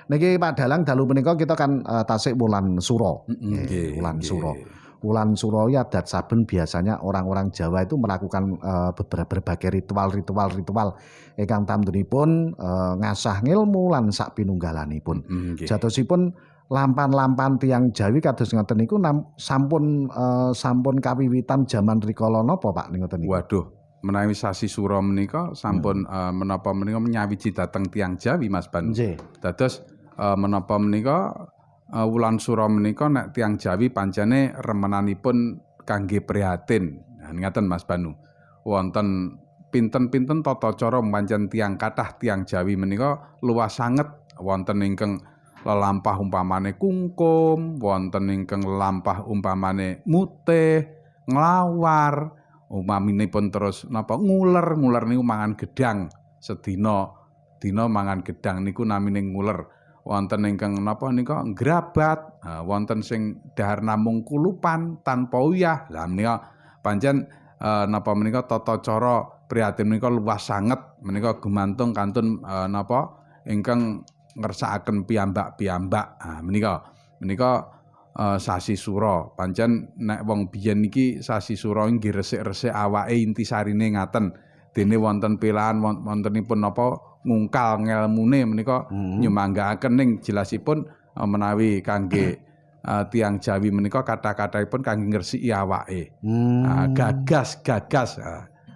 S1: Niki Pak Dalang dalu menika kita kan tasik wulan Suro. Wulan Suro. Wulan Suro ya adat saben biasanya orang-orang Jawa itu melakukan berbagai ritual ingkang tamtunipun ngasah ngilmu lan sak pinunggalanipun. Jatosipun lampan-lampan tiang Jawi kados ngoten niku sampun kawiwitan jaman rikala napa Pak ngoten niku?
S9: Waduh, menawi sasi sura menika sampun menapa menika nyawiji dhateng tiang Jawi Mas Banu. Dados menapa menika wulan sura menika nek tiang Jawi pancene remenanipun kangge prihatin. Nah ngaten Mas Banu. Wonten pinten-pinten tata cara pancen tiang kathah tiang Jawi menika luas sanget wonten ingkang lelampah umpamane kungkum, wonten ingkang lelampah umpamane mutih, nglawar, umpaminipun terus napa nguler niku mangan gedang sedina mangan gedang niku namine nguler. Wonten ingkang napa nika ngrabat, wonten sing dahar namung kulupan tanpa uyah. Lah menika pancen napa menika tata cara prihatin menika luas sanget menika gumantung kantun napa ingkang ngersakaken piyambak-piyambak. Menika sasi sura. Pancen nek wong biyen iki sasi sura nggih resik-resik awake intisarine ngaten. Dene wonten pilahan wontenipun napa ngungkal ngelmune menika nyumanggaaken ning jelasipun menawi kangge tiang Jawi menika kata-kataipun kangge ngresiki awake. Gagas.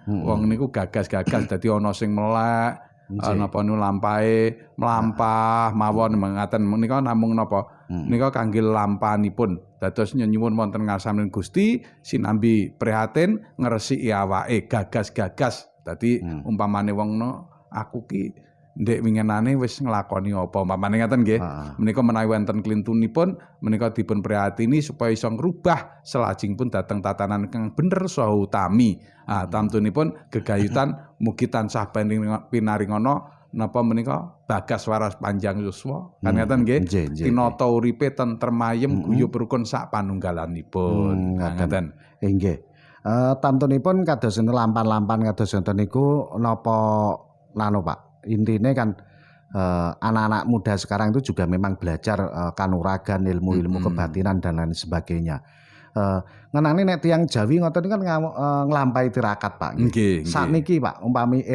S9: Wong niku gagas dadi ana sing melek napa nu lampahe mlampah mawon mengaten menika namung napa nika kangge lampanipun dados nyuwun wonten ngarsaning Gusti sinambi prihatin ngresiki awake gagas dadi umpamane wong aku ki ndek winginane wis nglakoni apa umpamane ngaten nggih menika menawi wonten klintunipun menika dipun prihatini supaya iso ngrubah selajengipun dhateng tatanan kang bener saha utami. Tamtunipun gegayutan mugi tansah pinaringana napa menika bagas waras panjang yuswa kan ngaten nggih tinata uripe tentrem ayem guyub rukun sak panunggalanipun ngaten.
S1: Nggih. Tantunipun kados lampan-lampan kados ngoten niku napa nano Pak. Intine kan anak-anak muda sekarang itu juga memang belajar kanuragan, ilmu-ilmu kebatinan dan lain sebagainya. Ngenani nek tiyang Jawi ngoten kan nglampahi tirakat Pak.
S9: Nggih,
S1: Sakniki Pak umpami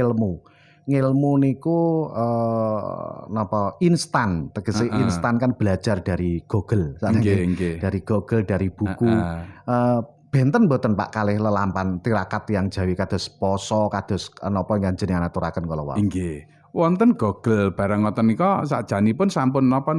S1: ngilmu niku napa instan, tegese instan kan belajar dari Google.
S9: Nggih.
S1: Dari Google, dari buku. Benten mboten Pak kalih lelampan tirakat tiyang Jawi kados poso, kados napa njenengan aturaken kala wau.
S9: Nggih. Wonten Google barang ngoten nika sakjanipun sampun napa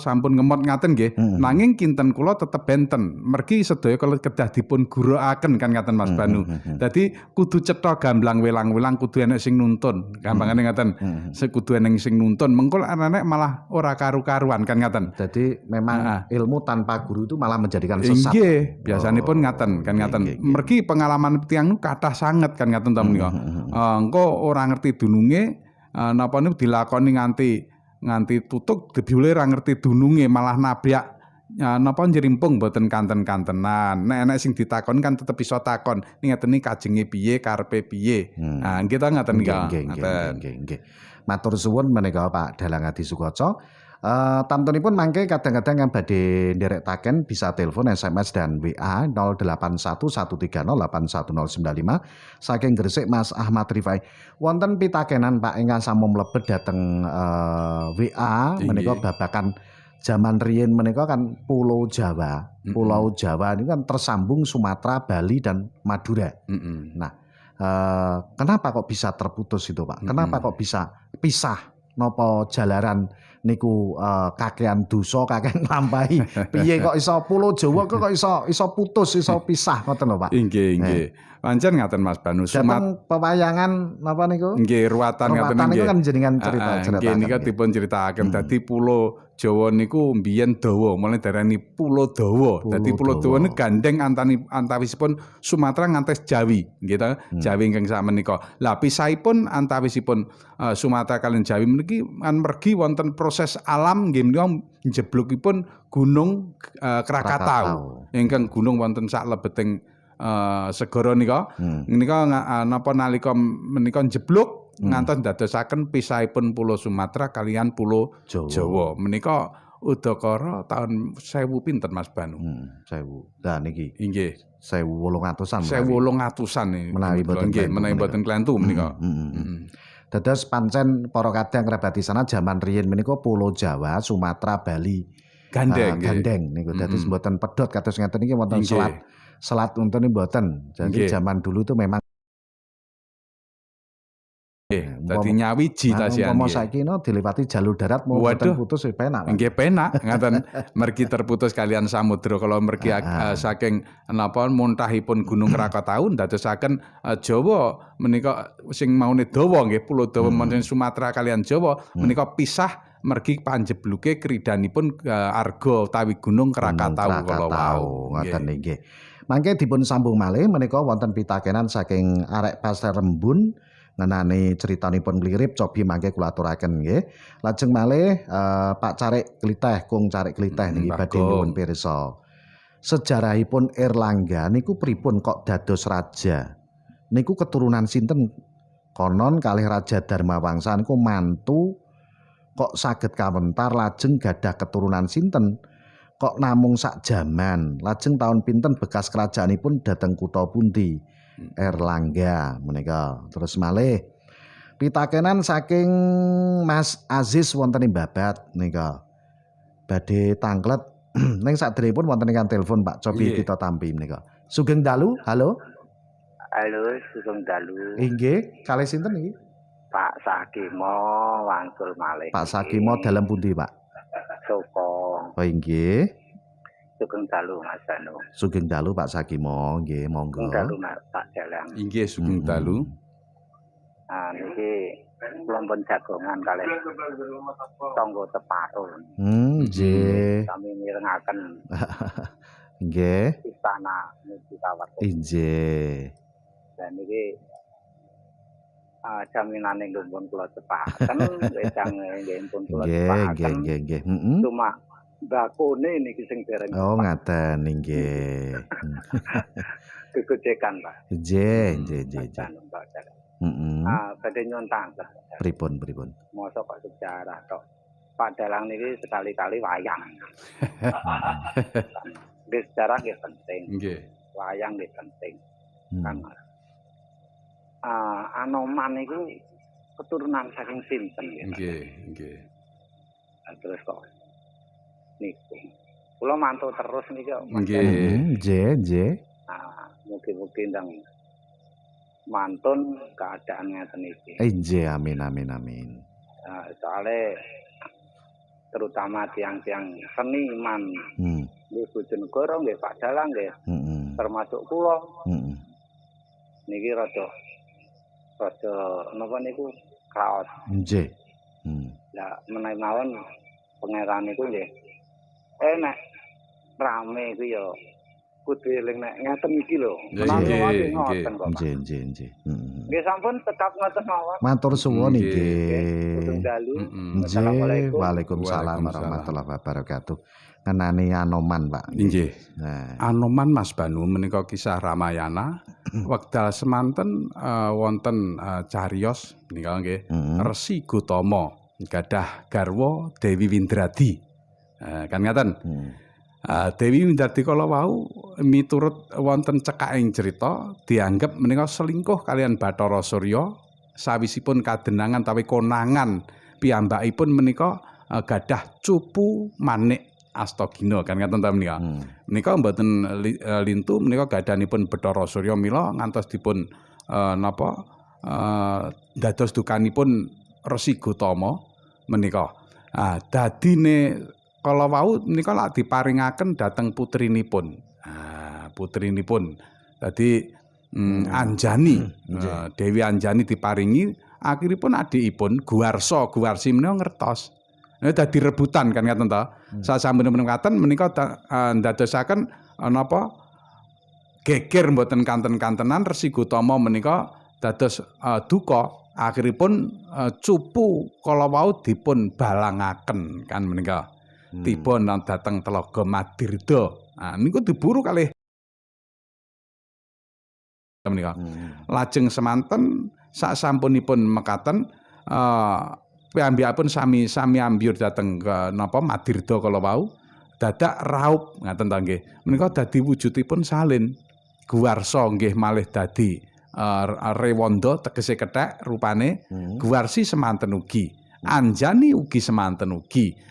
S9: sampun ngemot ngaten nggih. Nanging kinten kula tetep benten. Mergi sedaya kalau kedah dipun gurakaken kan ngaten Mas Banu. Dadi kudu cetha gamblang welang-welang kudu enek sing nuntun. Gampangane ngaten. Kudu enek sing nuntun. Mengko anak malah ora karu-karuan kan ngaten.
S1: Jadi memang ilmu tanpa guru itu malah menjadikan sesat.
S9: Nggih, biasanipun ngaten kan ngaten. Mergi pengalaman tiyang kathah sanget kan ngaten ta menika. Engko ora ngerti dununge napa niku dilakoni nganti tutuk debiule ra ngerti dununge malah nabrak napa njrimpung mboten kanten-kantenan. Nek enek sing ditakon kan tetep iso takon. Ngeten iki kajenge piye, karepe piye. Nah, nggih ta ngaten nika.
S1: Nggih. Matur suwun menika Pak Dalang Adi Sukoco. Tamtunipun mangke kadang-kadang yang badhe nderekaken bisa telepon, SMS dan WA 0811308195 saking Gresik Mas Ahmad Rifai. Wonten pitakenan Pak ingkang sampun mlebet dhateng WA menika babakan zaman riyin menika kan Pulau Jawa. Pulau Jawa ini kan tersambung Sumatera, Bali dan Madura. Nah, kenapa kok bisa terputus itu Pak? Kenapa kok bisa pisah? Napa jalaran niku kakean dosa kakean nglampahi piye kok iso Pulau Jawa kok iso putus iso pisah ngoten lho Pak.
S9: Nggih. Pancen ngaten Mas Banu.
S1: Pewayangan napa niku?
S9: Nggih, ruwatan ngaten nggih.
S1: Niku kan jenengan cerita.
S9: Nggih nika dipun critakake. Dadi Pulau Jawa niku mbiyen dawa, mulai darani Pulau Dawa. Dadi Pulau Dawa niku gandeng antawisipun Sumatera ngantos Jawi, nggih ta? Jawi ingkang sakmenika. Lah pisahipun antawisipun Sumatera kaliyan Jawi meniki kan mergi wonten proses alam nggih menika njeblukipun Gunung Krakatau. Ingkang gunung wonten sak lebeting segara nika. Nika napa nalika menika njebluk ngantos ndadosaken pisahipun Pulau Sumatera kaliyan Pulau Jawa. Menika udakara tahun 1000 pinten Mas Banu?
S1: 1000. Lah niki.
S9: Nggih.
S1: 1800-an.
S9: 1800-an niki. Menawi boten klentu menika.
S1: Dados pancen para kadang kerabat sana jaman riyin menika Pulau Jawa, Sumatera, Bali gandeng niku. Dadi mboten pedhot kados ngeten iki wonten selat untune mboten. Jadi zaman dulu itu memang
S9: dadi nyawiji ta sian.
S1: Umpama saiki diliwati jalur darat mau mboten putus penak.
S9: Nggih penak ngaten. Mergi terputus kalian samudra kalau mergi saking napa muntahipun Gunung Krakatau ndadosaken Jawa menika sing maune dawa nggih Pulau Dawa wonten Sumatera kalian Jawa menika pisah mergi panjebluke kridanipun arga utawi Gunung Krakatau kala wau.
S1: Ngoten nggih. Mangke dipun sambung malih menika wonten pitakenan saking arek Pasar Rembun ngenani ceritanipun klirip cobi mangke kula aturaken nggih. Lajeng malih Pak Carik Kliteh, Kung Carik Kliteh niki badhe nyuwun pirsa. Sejarahipun Erlangga niku pripun kok dados raja? Niku keturunan sinten? Konon kalih Raja Dharmawangsa niku mantu kok saged kawentar lajeng gadah keturunan sinten? Kok namung sak jaman, lajeng tahun pinten bekas kerajaanipun dhateng kutha pundi? Erlangga menika. Terus malih pitakenan saking Mas Aziz wonten ing Babat nika. Badhe tanglet ning sadèrèngipun wonten ingkang telepon Pak cobi kita tampi menika. Sugeng dalu, halo.
S10: Halo, sugeng dalu.
S1: Nggih, kalih sinten iki?
S10: Pak Sakimo wangsul malih.
S1: Pak Sakimo dalem pundi, Pak?
S10: Soko.
S1: Oh nggih.
S10: Sugeng dalu Mas Banu.
S1: Sugeng dalu Pak Sakimo, nggih monggo.
S10: Sugeng dalu Pak Dalang.
S9: Nggih sugeng dalu.
S10: Niki kelompok jagongan kalih tangga Teparo.
S1: Nggih.
S10: Kami mirengaken.
S1: Nggih.
S10: Istana Muji Kawarta.
S1: Nggih.
S10: Dan niki jaminane nggih kula cepaken, wedang nggih pun kula cepaken.
S1: Nggih.
S10: Cuma bakone niki sing dereng.
S1: Oh ngaten nggih.
S10: gegojekan, Pak.
S11: Nggih.
S10: Anu, Pak.
S11: Heeh.
S10: Badhe nyuwun tangga.
S11: Pripun?
S10: Mosok kok sejarah tok. Pak Dalang niki sekali-kali wayang. Nggih sejarah nggih penting.
S9: Nggih.
S10: Wayang nggih penting. Kan. Anoman niku keturunan saking sinten nggih.
S9: Nggih.
S10: Terus kok niku. Kula mantu terus niki kok.
S11: Nggih.
S10: Mugi-mugi ndang mantun keadaan ngeten iki.
S11: Nggih, amin.
S10: Soale terutama tiang-tiang seniman, nggih Bojonegoro, nggih Pak Dalang, nggih termasuk kula. Niki rada napa niku kraos.
S11: Nggih.
S10: Lah menawi mawon pangeran niku nggih nek rame iku ya kudu eling nek ngeten iki lho.
S11: Nggih.
S10: Nggih sampun tetap ngoten mawon.
S11: Matur suwun nggih.
S10: Kudu dalu.
S11: Nggih. Waalaikumsalam warahmatullahi wabarakatuh. Ngenani Anoman, Pak.
S9: Nggih. Anoman Mas Banu menika kisah Ramayana. Wekdal semanten wonten cariyos menika nggih Resi Gotama gadah garwa Dewi Windradi. Kan ngaten. Dewi Windradi kala wau miturut wonten cekaking cerita dianggep menika selingkuh kalian Bathara Surya sawisipun kadenangan tawi konangan piyambakipun menika gadah cupu Manik Astagina kan ngaten ta menika. Menika mboten lintu menika gadhanipun Bathara Surya mila ngantos dipun dados dukanipun Resi Gotama menika. Dadine kala wau menika lak diparingaken dhateng putrinipun. Putrinipun. Dadi Anjani. Dewi Anjani diparingi akhiripun adikipun Guwarsi menika ngertos. Dadi rebutan kan ngaten ta. Sasampunipun katen menika ndadosaken napa geger mboten kanten-kantenan Resi Gotama menika dados duka. Akhiripun cupu kala wau dipun balangaken kan menika. Tiba dhateng Telaga Madirda. Niku diburu kalih menika. Lajeng semanten sasampunipun mekaten piyambakipun sami ambyur dhateng Madirda kala wau dadak raup ngaten ta nggih. Menika dadi wujudipun salin. Guwarsa nggih malih dadi Rewanda tegese kethek rupane. Guwarsi semanten ugi. Anjani ugi semanten ugi.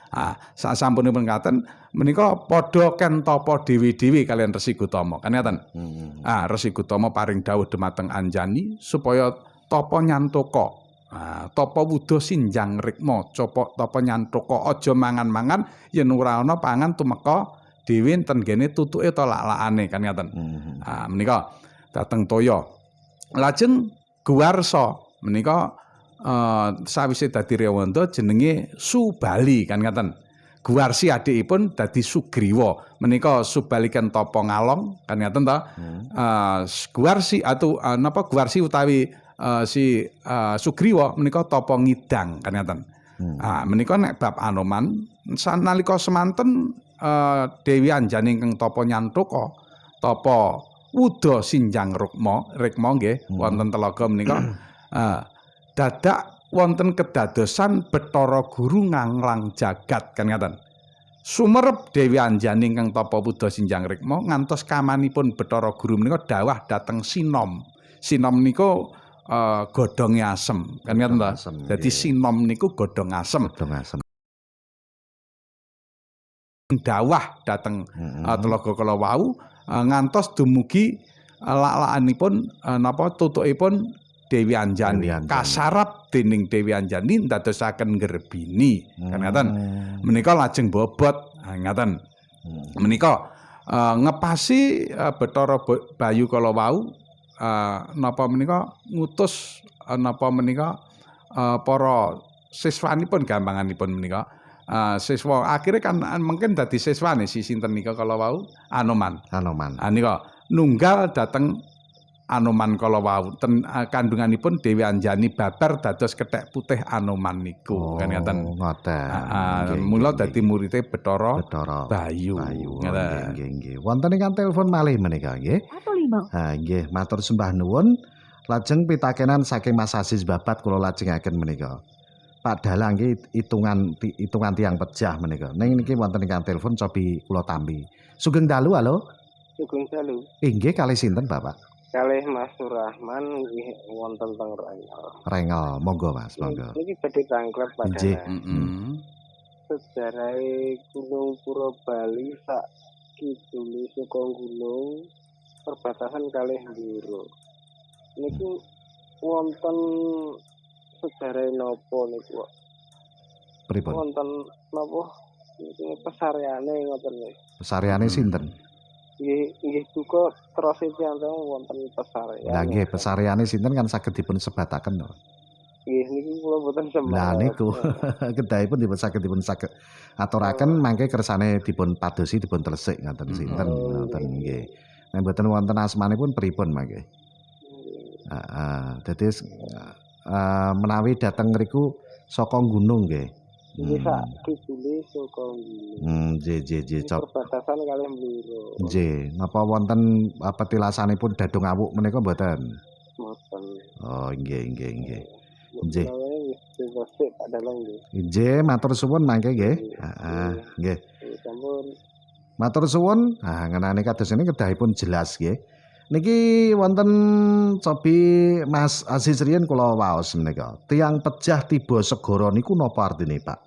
S9: Sasampunipun katen menika padha kentapa dewi-dewi kalian Resi Gotama kan ngaten. Resi Gotama paring dawuh dumateng Anjani supaya tapa nyantaka. Tapa wudha sinjang rikma, tapa nyantaka aja mangan-mangan yen ora ana pangan tumeka dhewe enten gene tutuke ta lak-lakane kan ngaten. Menika dateng toya. Lajeng Guwarsa menika sawise dadi Rewanda jenenge Subali kan ngaten. Guwarsi adikipun dadi Sugriwa. Menika Subali kentapa ngalong kan ngaten ta. Guwarsi Guwarsi utawi Sugriwa menika tapa ngidang kan ngaten. Menika nek bab Anoman sanalika semanten Dewi Anjani ingkang tapa nyantaka tapa wudha sinjang rikma nggih wonten telaga menika dadak wonten kedadosan Bathara Guru nganglang jagat kan ngaten. Sumerep Dewi Anjani ingkang tapa wudha sinjang rikma ngantos kamanipun Bathara Guru menika dawah dhateng Sinom. Sinom niku godhonge asem kan ngaten ta. Dadi Sinom niku godhong asem. Dawah dhateng telaga kala wau ngantos dumugi lak-lakanipun tutukipun Dewi Anjani. Kasarap dening Dewi Anjani ndadosaken ngrebini kan ngaten. Menika lajeng bobot ngaten. Menika ngepasi Bathara Bayu kala wau napa menika ngutus napa menika para siswanipun gampanganipun menika siswa akhirnya kan mungkin dadi siswane si sinten nika kala wau Anoman. Nika nunggal dateng Anoman kala wau kandunganipun Dewi Anjani babar dados kethek putih Anoman niku kan ngaten. Mula dadi muridé Bathara Bayu.
S11: Nggih. Wonten ingkang telepon malih menika nggih.
S8: Mbak.
S11: Ha nggih, matur sembah nuwun. Lajeng pitakenan saking Mas Aziz babat kula lajengaken menika. Pak Dalang iki hitungan tiyang pejah menika. Ning niki wonten ingkang telepon cobi kula tampi. Sugeng dalu, halo.
S10: Sugeng dalu.
S11: Inggih kalih sinten, Bapak?
S10: Kalih Mas Surahman nggih wonten teng Rengel.
S11: Rengel, monggo Mas, monggo.
S10: Niki badhe tangklep
S11: Nggih.
S10: padahal. Sejarahe Gunung Pura Bali sak kidule saka gunung perbatasan kalih Nduro. Niku wonten sejarah napa niku?
S11: Pripun?
S10: Wonten napa niku pesareane ngoten niku.
S11: Pesareane sinten?
S10: Nggih duka terus tiyang wonten pesareane.
S11: Lah nggih, pesareane sinten kan saged dipun sebataken to.
S10: Nggih niku kula boten sembah.
S11: Lah niku kedahipun dipun saged aturaken mangke kersane dipun padosi dipun tresik ngoten sinten ngoten nggih. Nek mboten wonten asmanipun pripun mangke? Heeh. Dadi menawi dateng ngriku saka gunung nggih.
S10: Nggih sak kidule saka gunung.
S11: Nggih.
S10: Perbatasan kalih Nduro.
S11: Nggih, napa wonten petilasanipun dadung awuk menika mboten?
S10: Mboten.
S11: Oh, nggih. Nggih.
S10: Pak Dalang nggih.
S11: Nggih, matur suwun mangke nggih. Heeh, nggih.
S10: Sampun.
S11: Matur suwun. Ngenani kados ini kedahipun jelas nggih. Niki wonten cobi Mas Aziz riyen kula waos menika. Tiang pejah tiba segara niku napa artine, Pak?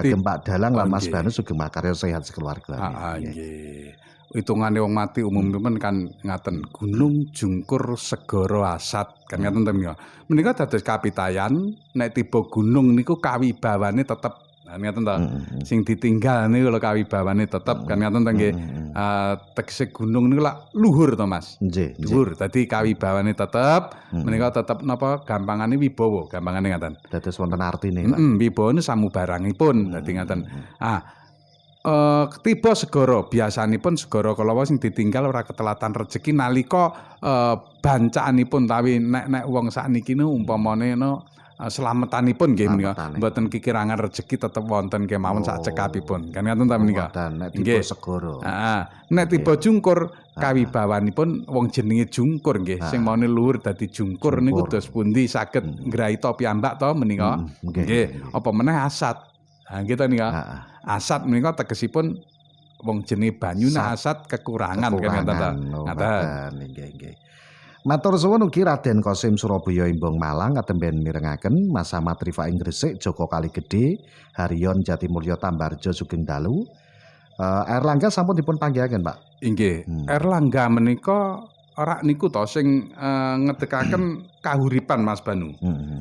S11: Kagem Pak Dalang lan Mas Banu sugeng makarya sehat sekeluarga.
S9: Nggih. Hitungane wong mati umumipun kan ngaten, gunung jungkur segara asat kan ngaten to menika. Menika dados kapitayan nek tiba gunung niku kawibawane tetep ngaten to. Sing ditinggal niku lho kawibawane tetep kan ngaten to nggih. Tegese gunung niku lak luhur to Mas.
S11: Nggih.
S9: Luhur. Dadi kawibawane tetep menika tetep napa gampangane wibawa, gampangane ngaten.
S11: Dados wonten artine, Pak.
S9: Wibawa samubarangipun dadi ngaten. Tiba segara biasanipun segara kalawa sing ditinggal ora ketelatan rejeki nalika bancakanipun tawi nek wong sakniki umpamane slametanipun nggih menika mboten kikirangan rejeki tetep wonten kemawon sak cekapipun kan ngaten ta menika
S11: nek tiba segara.
S9: Heeh nek tiba jungkur kawibawanipun wong jenenge jungkur nggih sing maune luhur dadi jungkur niku dos pundi saged ngraita piyambak to menika nggih apa meneh asat. Nggih ta nika. Asat menika tegesipun wong jenenge banyu nek asat kekurangan kan ngaten ta. Ngaten.
S11: Nggih. Matur suwun ugi Raden Kosim Surabaya Imbong Malang katemben mirengaken Mas Ahmad Rifai Gresik Joko Kaligedhe Haryon Jatimulya Tambarjo sugeng dalu. Erlangga sampun dipun panggihaken, Pak.
S9: Inggih. Erlangga menika ora niku to sing ngedekaken kahuripan Mas Banu.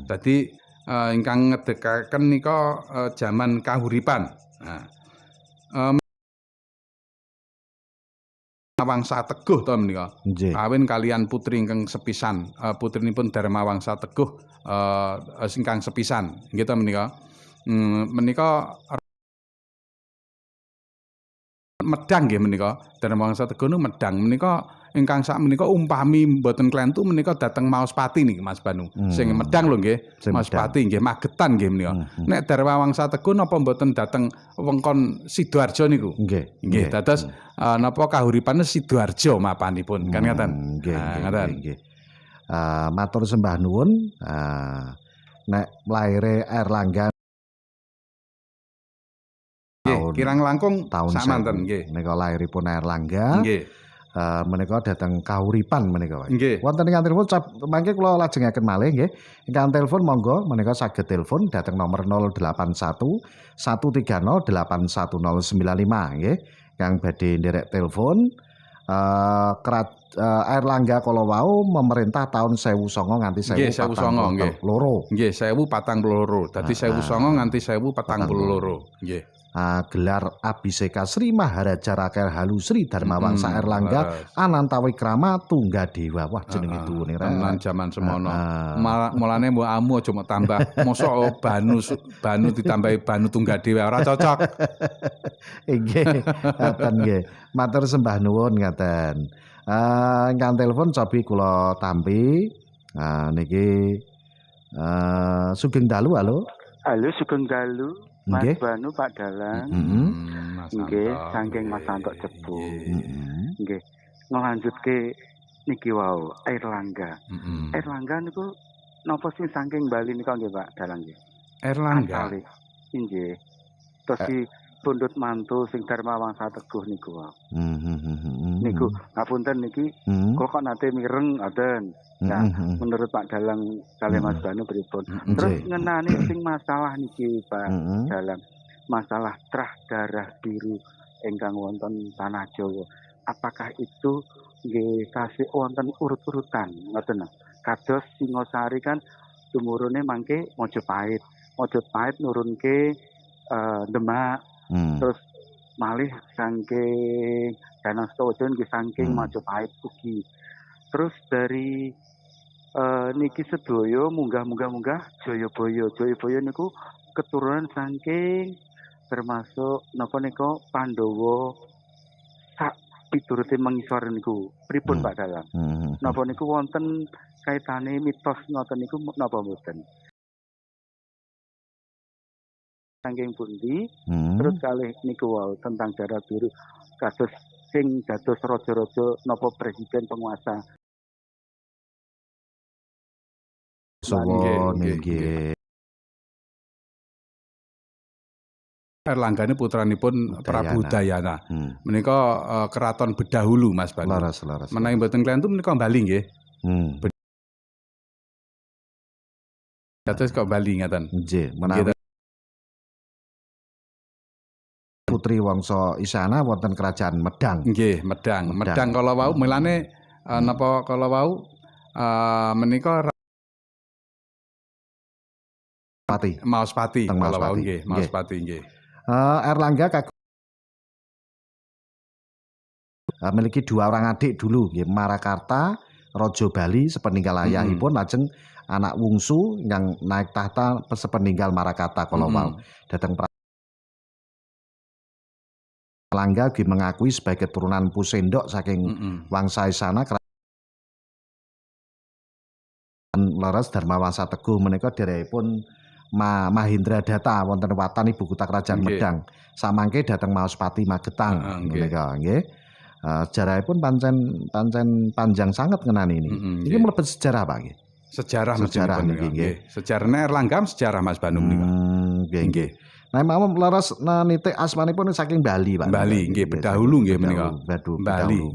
S9: Dadi ingkang ngedekaken nika jaman kahuripan. Mawangsa Teguh to menika. Kawin kalian putri ingkang sepisan. Putrinipun Darmawangsa Teguh ingkang sepisan. Nggih to menika. Menika medang nggih menika. Darmawangsa Teguh niku medang menika ingkang sak menika umpami mboten klentu menika dateng Maospati niki Mas Banu. Sing medang lho nggih. Maospati nggih Magetan nggih menika. Nek Darmawangsa Teguh napa mboten dateng wengkon Sidoarjo niku? Nggih. Dados napa kahuripane Sidoarjo mapanipun kan ngaten.
S11: Nggih. Matur sembah nuwun. Nek laire Erlangga
S9: nggih, kirang langkung samanten nggih.
S11: Menika lairipun Erlangga. Nggih. Menika dateng kahuripan menika.
S9: Nggih.
S11: Wonten ingkang telepon mangke kula lajengaken malih nggih. Ingkang telepon monggo menika saged telepon dateng nomor 081 130 81095 nggih. Kang badhe nderek telepon Erlangga kala wau memerintah tahun 1009 nganti 1042.
S9: Nggih, 1042. Dadi 1009 nganti 1042. Nggih.
S11: Gelar Abhiseka Sri Maharaja Rakel Halu Sri Darmawangsa Erlangga Anantawikrama Tunggadewa. Wah jenenge duwune
S9: tenan jaman semono. Mulane mbok amu aja mok tambah mosok banu ditambahi Banu Tunggadewa ora cocok.
S11: Nggih, ngaten nggih. Matur sembah nuwun ngaten. Ingkang telepon cobi kula tampi. Niki sugeng dalu halo.
S10: Halo sugeng dalu. Mas Banu Pak Dalang. Nggih, saking Mas Santok Cepu. Nggih. Nglanjutke niki wau Airlangga. Airlangga niku napa sing saking Bali niku nggih Pak Dalang nggih.
S9: Erlangga.
S10: Asale nggih. Terus si pundhut mantu sing Dharma Wangsa Teguh niku wau. Niku ngapunten niki kula kok nate mireng ngoten. Nah, menurut Pak Dalang kalih Mas Banu pripun? Terus ngenani sing masalah niki Pak Dalang. Masalah trah darah biru ingkang wonten tanah Jawa. Apakah itu nggih kasih wonten urut-urutan ngoten? Kados Singosari kan tumurune mangke Mojopahit. Mojopahit nurunke Demak. Terus malih saking Danang Setawaja nggih saking Mojopahit ugi. Terus dari niki sedaya munggah Jayabaya. Jayabaya niku keturunan saking termasuk napa nika Pandhawa sak piturute mengisor niku. Pripun Pak Dalang? Napa niku wonten kaitane mitos ngoten niku napa mboten? Saking pundi? Terus kalih niku wau tentang darah biru kados sing dados raja-raja napa presiden penguasa.
S11: Suwon nggih.
S9: Erlangga ini putranipun Prabu Dayana. Menika keraton Bedahulu Mas Banu.
S11: Laras.
S9: Menawi mboten klientu menika Bali nggih. Kados kok Bali ngaten.
S11: Nggih, menawi putri wangsa Isana wonten kerajaan Medang.
S9: Nggih, Medang. Medang kala wau milane napa kala wau menika
S11: Pati.
S9: Maospati
S11: Teng
S9: kala wau
S11: Maospati.
S9: nggih, Maospati nggih.
S11: Erlangga memiliki dua orang adik dulu, nggih, Marakarta, Raja Bali sepeninggal ayahipun, lajeng anak wungsu yang naik tahta sepeninggal Marakarta kala wau. Dateng Erlangga mengakui sebagai keturunan Pusendok saking wangsa Isana kerajaan leres Dharma Wangsa Teguh menika dherekipun Mahindra Data wonten watan ibu kota kerajaan Medang. Samangke dhateng Maospati Magetang menika nggih. Sejarahipun pancen panjang sangat ngenani ini. Ini mlebet sejarah Pak nggih.
S9: Sejarah
S11: niki nggih.
S9: Sejarahnya Erlangga sejarah Mas Banu menika.
S11: Nggih. Nah mau leres nitik asmanipun saking Bali Pak.
S9: Bali nggih, Bedahulu nggih menika.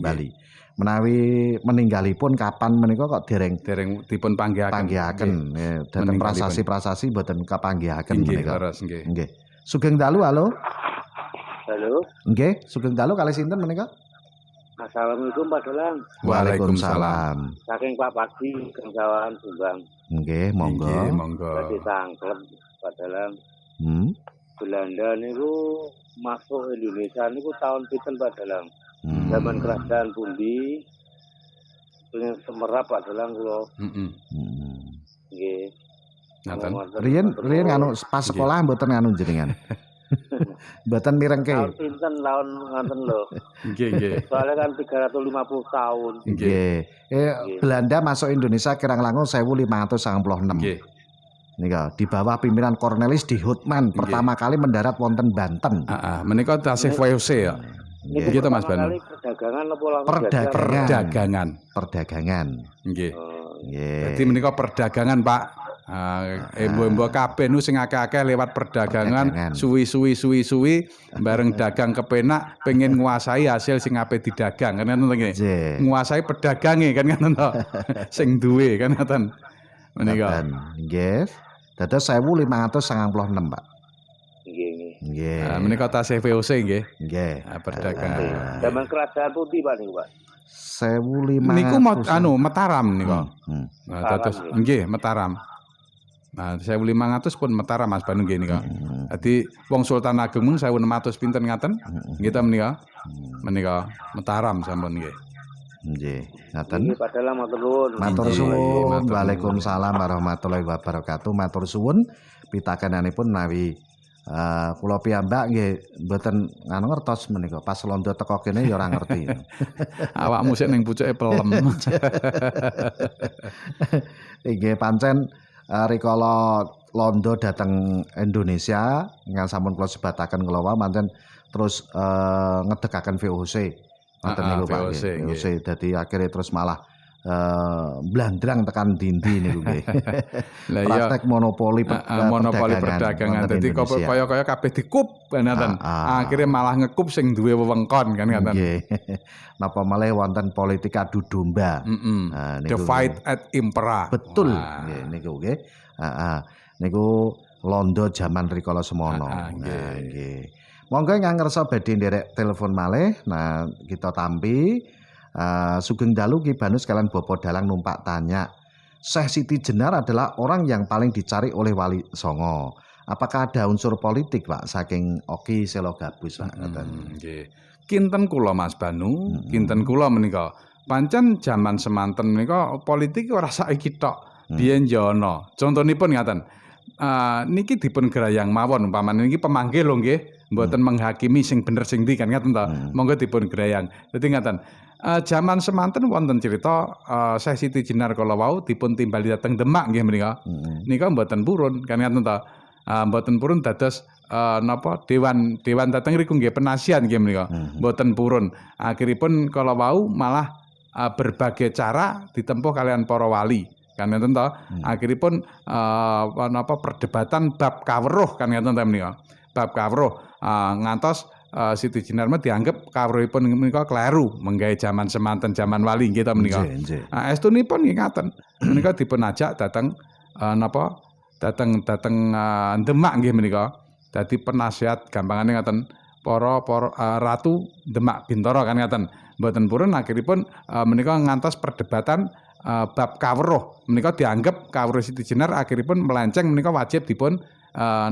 S11: Bali. Menawi meninggalipun kapan menika kok dereng
S9: dipun panggihaken.
S11: Dateng prasasti-prasasti mboten kapanggihaken menika.
S9: Nggih.
S11: Sugeng dalu halo.
S10: Halo.
S11: Nggih, sugeng dalu kalih sinten menika?
S10: Assalamualaikum Pak Dalang.
S11: Waalaikumsalam.
S10: Saking Pak Pagi Gengsawahan Sumbang.
S11: Nggih, monggo.
S10: Dadi tangkep Pak Dalang. Belanda niku masuk Indonesia niku tahun pinten Pak Dalang? Zaman kerajaan pundi? Pengen semerap Pak Dalang kula. Nggih.
S11: Riyen anu pas sekolah mboten anu jenengan. Mboten mirengke.
S10: Tahun pinten tahun ngoten lho.
S9: Nggih.
S10: Soalnya kan 350 tahun.
S11: Nggih. Belanda masuk Indonesia kirang langkung 1596.
S9: Nggih.
S11: Nika di bawah pimpinan Cornelis di Houtman pertama kali mendarat wonten Banten.
S9: Menika tasih VOC ya. Nggih to Mas Banu.
S10: Perdagangan.
S11: Perdagangan.
S9: Nggih. Jadi menika perdagangan Pak. Embo-embo kabeh nu sing akeh-akeh lewat perdagangan suwi-suwi bareng dagang kepenak pengen nguasai hasil sing ape didagang kan ngoten nggih. Nguasai pedagange kan ngoten to. Sing duwe kan ngoten. Menika.
S11: Nggih. Dados 1596 Pak.
S10: Nggih.
S9: Menika tasih VOC nggih.
S11: Nggih.
S9: Perdagangan.
S10: Zaman kerajaan putih Pak niku Pak.
S11: 1500.
S9: Niku Mataram niku. Dados nggih Mataram. Nah, 1500 pun Mataram Mas Banu nggih nika. Dadi wong Sultan Ageng mun 1600 pinten ngaten? Nggih ta menika. Menika Mataram sampun nggih.
S11: Nggih, ngaten.
S10: Nggih padahal matur nuwun.
S11: Matur suwun. Waalaikumsalam warahmatullahi wabarakatuh. Matur suwun pitakenanipun nawi kula piyambak nggih mboten nganu ngertos menika. Pas londo teko kene ya ora ngerti.
S9: Awakmu sik ning pucuke pelem.
S11: Nggih pancen rikala londo dateng Indonesia ingkang sampun kula sebataken kula wau pancen terus ngedegaken VOC. Ngoten niku Pak. VOC dadi akhire terus malah blandrang tekan dindi niku nggih.
S9: Lah iya
S11: Praktek monopoli
S9: monopoli perdagangan. Dadi kaya kabeh dikup ngoten. Akhire malah ngekup sing duwe wewengkon kan ngoten.
S11: Nggih. Napa malih wonten politik adu domba.
S9: The fight at Impera.
S11: Betul. Nggih niku nggih. Niku londo jaman rikala semono. Nggih. Monggo ingkang ngersa badhe nderek telepon malih. Nah, kita tampi Sugeng Dalu Ki Banus kalian Bopo Dalang numpak tanya. Syekh Siti Jenar adalah orang yang paling dicari oleh Wali Songo. Apakah ada unsur politik, Pak, saking Oki Selo Gabus, Pak?
S9: Nggih. Kinten kula Mas Banu, kinten kula menika. Pancen jaman semanten menika politik ora saiki tok. Biyen ya ana. Contonipun ngaten. Niki dipun gerayang mawon umpamane niki pemanggih lho nggih, mboten menghakimi sing bener sing ndi kan ngaten to. Monggo dipun gerayang. Dadi ngaten. Jaman semanten wonten cerita Syekh Siti Jenar kala wau dipun timbali dateng Demak nggih menika. Nika mboten purun kan ngaten to. Mboten purun dados napa dewan dateng riku nggih penasihat nggih menika. Mboten purun. Akhiripun kala wau malah berbagai cara ditempuh kalian para wali. Kan ngoten to. Akhiripun napa perdebatan bab kawruh kan ngoten to menika. Bab kawruh ngantos Siti Jenar mah dianggap kawruhipun menika kleru menggawe jaman semanten jaman wali nggih to menika. Estunipun nggih ngaten. Menika dipun ajak dateng napa dateng Demak nggih menika. Dadi penasihat gampangane ngaten para ratu Demak Bintara kan ngaten. Mboten purun akhiripun menika ngantos perdebatan bab kawruh menika dianggap kawruh Siti Jenar akhiripun melenceng menika wajib dipun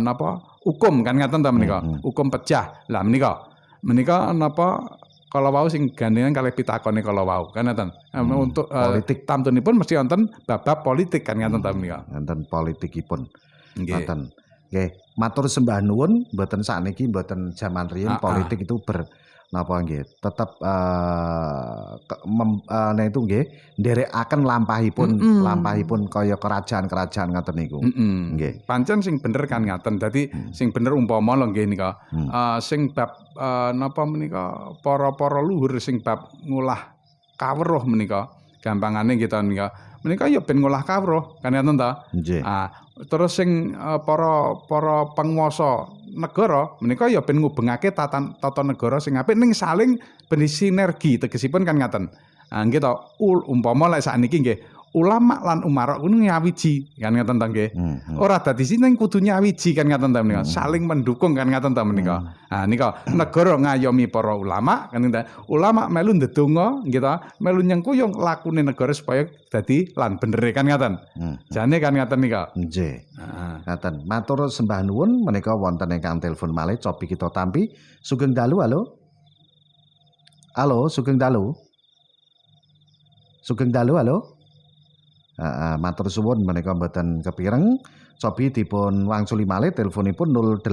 S9: napa hukum kan ngaten ta menika hukum pejah. Lah menika napa kala wau sing gandengan kalih pitakone kala wau kan ngaten. Untuk politik tamtunipun mesti wonten bab politik kan ngaten ta menika.
S11: Wonten politikipun. Ngoten. Nggih, matur sembah nuwun mboten sakniki mboten jaman riyin politik itu napa nggih tetep nah itu nggih nderekaken lampahipun kaya kerajaan-kerajaan ngoten niku. Nggih.
S9: Pancen sing bener kan ngaten. Dadi sing bener umpama lho nggih nika. Sing bab napa menika para luhur sing bab ngulah kawruh menika. Gampangane kita nika. Menika ya ben ngolah kawruh kan ngoten ta?
S11: Nggih.
S9: Terus sing para penguasa negara menika ya ben ngubengake tata negara sing apik ning saling bersinergi tegesipun kan ngaten. Nggih to umpama lek sakniki nggih ulama lan umara kuwi nyawiji kan ngaten ta nggih. Ora dadi sing kudu nyawiji kan ngaten ta menika. Saling mendukung kan ngaten ta menika. Nika negara ngayomi para ulama kan ulama melu ndedonga nggih to melu nyengkuyung lakune negara supaya dadi lan benere kan ngaten. Jane kan ngaten nika.
S11: Nggih. Ngaten. Matur sembah nuwun menika wonten ingkang telepon malih cobi kita tampi. Sugeng Dalu halo. Halo Sugeng Dalu. Sugeng Dalu halo. Matur suwun menika mboten kepireng cobi dipun wangsuli malih teleponipun 081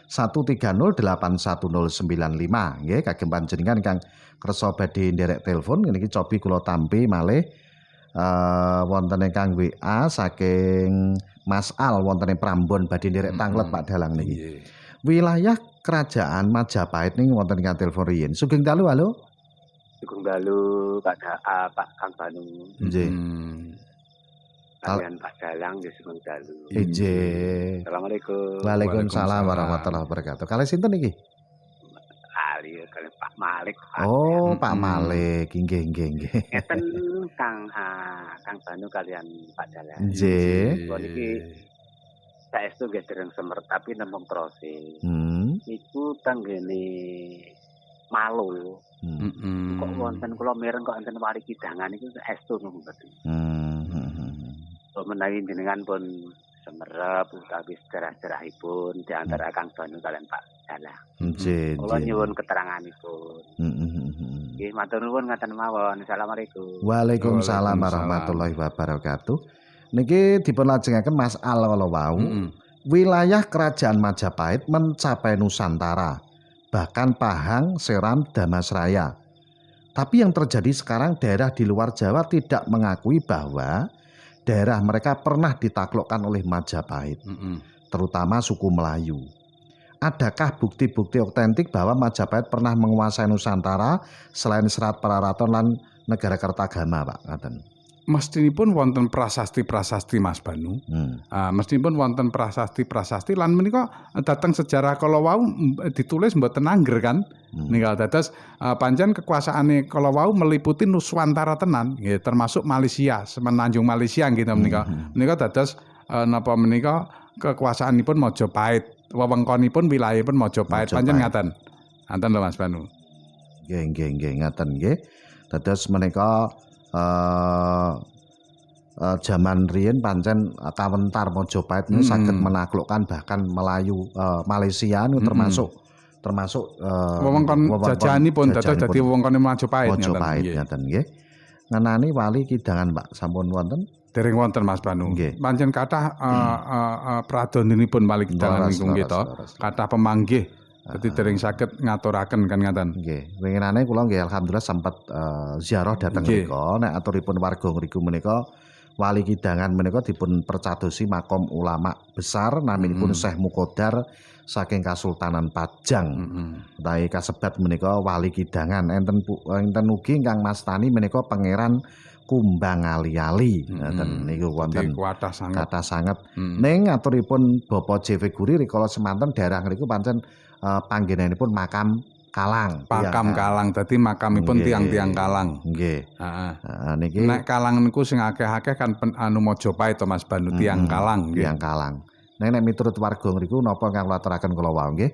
S11: 130 81095 nggih kagem panjenengan ingkang kersa badhe nderek telepon niki cobi kula tampi malih wonten ingkang WA saking Mas Al wonten ing Prambon badhe nderek tanglet Pak Dalang niki. Wilayah Kerajaan Majapahit ning wonten ingkang telepon riyin. Sugeng Dalu halo.
S10: Sugeng Dalu Pak Kang Banu.
S11: Nggih.
S10: Kalian Pak Dalang nggih Sugeng Dalu.
S11: Nggih.
S10: Assalamualaikum.
S11: Waalaikumsalam warahmatullahi wabarakatuh. Kalih sinten iki?
S10: Ali kalian Pak Malik.
S11: Oh, Pak Malik. Nggih.
S10: Eten Kang Banu kalian Pak Dalang.
S11: Nggih.
S10: Niki saestu nggih dereng semer tapi nembung proses. Iku tanggene Malu. Kok wonten kula mireng kok enten wari kidangan iku saestu nembung mboten. Menawi jenengan pun semerep utawi sejarah-sejarahipun di antara Kang Banu kalian Pak Dalang.
S11: Nggih.
S10: Kula nyuwun keteranganipun. Nggih, matur nuwun ngaten mawon. Assalamualaikum.
S11: Waalaikumsalam warahmatullahi wabarakatuh. Niki dipun lajengaken Mas Al kala wau. Wilayah Kerajaan Majapahit mencapai Nusantara, bahkan Pahang, Seram, Damasraya. Tapi yang terjadi sekarang daerah di luar Jawa tidak mengakui bahwa daerah mereka pernah ditaklukkan oleh Majapahit, terutama suku Melayu. adakah bukti-bukti otentik bahwa Majapahit pernah menguasai Nusantara selain Serat Praraton lan negara Kertagama, Pak? Ngaten.
S9: Mestinipun wonten prasasti-prasasti Mas Banu. Mestinipun wonten prasasti-prasasti lan menika dateng sejarah kala wau ditulis mboten angger kan. Nika dados pancen kekuasaane kala wau meliputi Nuswantara tenan, nggih termasuk Malaysia, semenanjung Malaysia gitu menika. Menika dados napa menika kekuasaanipun Majapahit, wewengkonipun wilayahipun Majapahit pancen ngaten. Ngaten lho Mas Banu.
S11: Nggih ngaten nggih. Dados menika zaman riyen pancen kawentar Majapahit niku saged menaklukkan bahkan Melayu Malaysia niku termasuk
S9: wewengkon jajahanipun dados dadi wewengkone Majapahit
S11: ngaten nggih. Ngenani Wali Kidangan, Pak, sampun wonten?
S9: Dereng wonten Mas Banu. Pancen kathah pradonipun Wali Kidangan niku nggih to. Kathah pemanggih dadi dereng saged ngaturaken kan ngaten.
S11: Nggih. Winginane kula nggih alhamdulillah sempat ziarah dhateng mriku. Nek aturipun warga ngriku menika Wali Kidangan menika dipun percadosi makom ulama besar naminipun Syekh Mukodar saking Kasultanan Pajang. Utawi kasebat menika Wali Kidangan. Enten ugi ingkang mastani menika Pangeran Kumbang Ali-ali. Ngoten niku wonten kathah sanget. Ning aturipun Bapak J. Figuri rikala semanten daerah ngriku pancen panggenanipun makam Kalang.
S9: Makam Kalang, dadi makamipun tiang-tiang Kalang.
S11: Nggih.
S9: Niki nek Kalang niku sing akeh-akeh kan Majapahit to Mas Banu, tiang Kalang nggih.
S11: Tiang Kalang. Nek miturut warga ngriku napa ingkang kula aturaken kula wau nggih.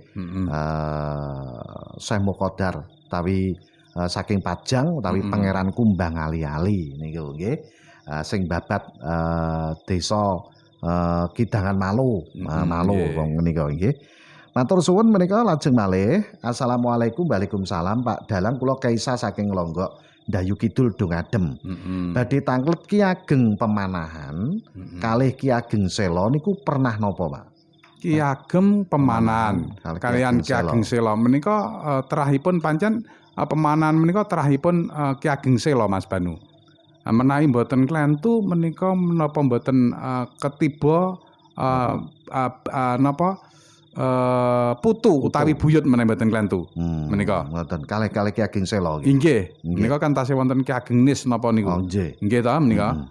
S11: Syekh Mukodar utawi saking Pajang utawi Pangeran Kumbang Ali-ali niku nggih. Sing babat desa Kidangan Malu, wong menika nggih. Matur suwun menika lajeng malih. Assalamualaikum. Waalaikumsalam Pak Dalang, kula Kaisa saking Longgok Dayu Kidul Dongadem. Badhe tanglet Ki Ageng Pemanahan kalih Ki Ageng Sela niku pernah napa, Pak?
S9: Ki Ageng Pemanahan kaliyan Ki Ageng Sela menika terahipun pancen pemanahan menika terahipun Ki Ageng Sela Mas Banu. Menawi mboten klentu menika menapa mboten ketiba napa putu utawi buyut menawi mboten klentu menika.
S11: Ngoten kalih-kalih Ki Ageng Sela.
S9: Nggih. Menika kan tasih wonten Ki Ageng Nis napa niku. Nggih ta menika.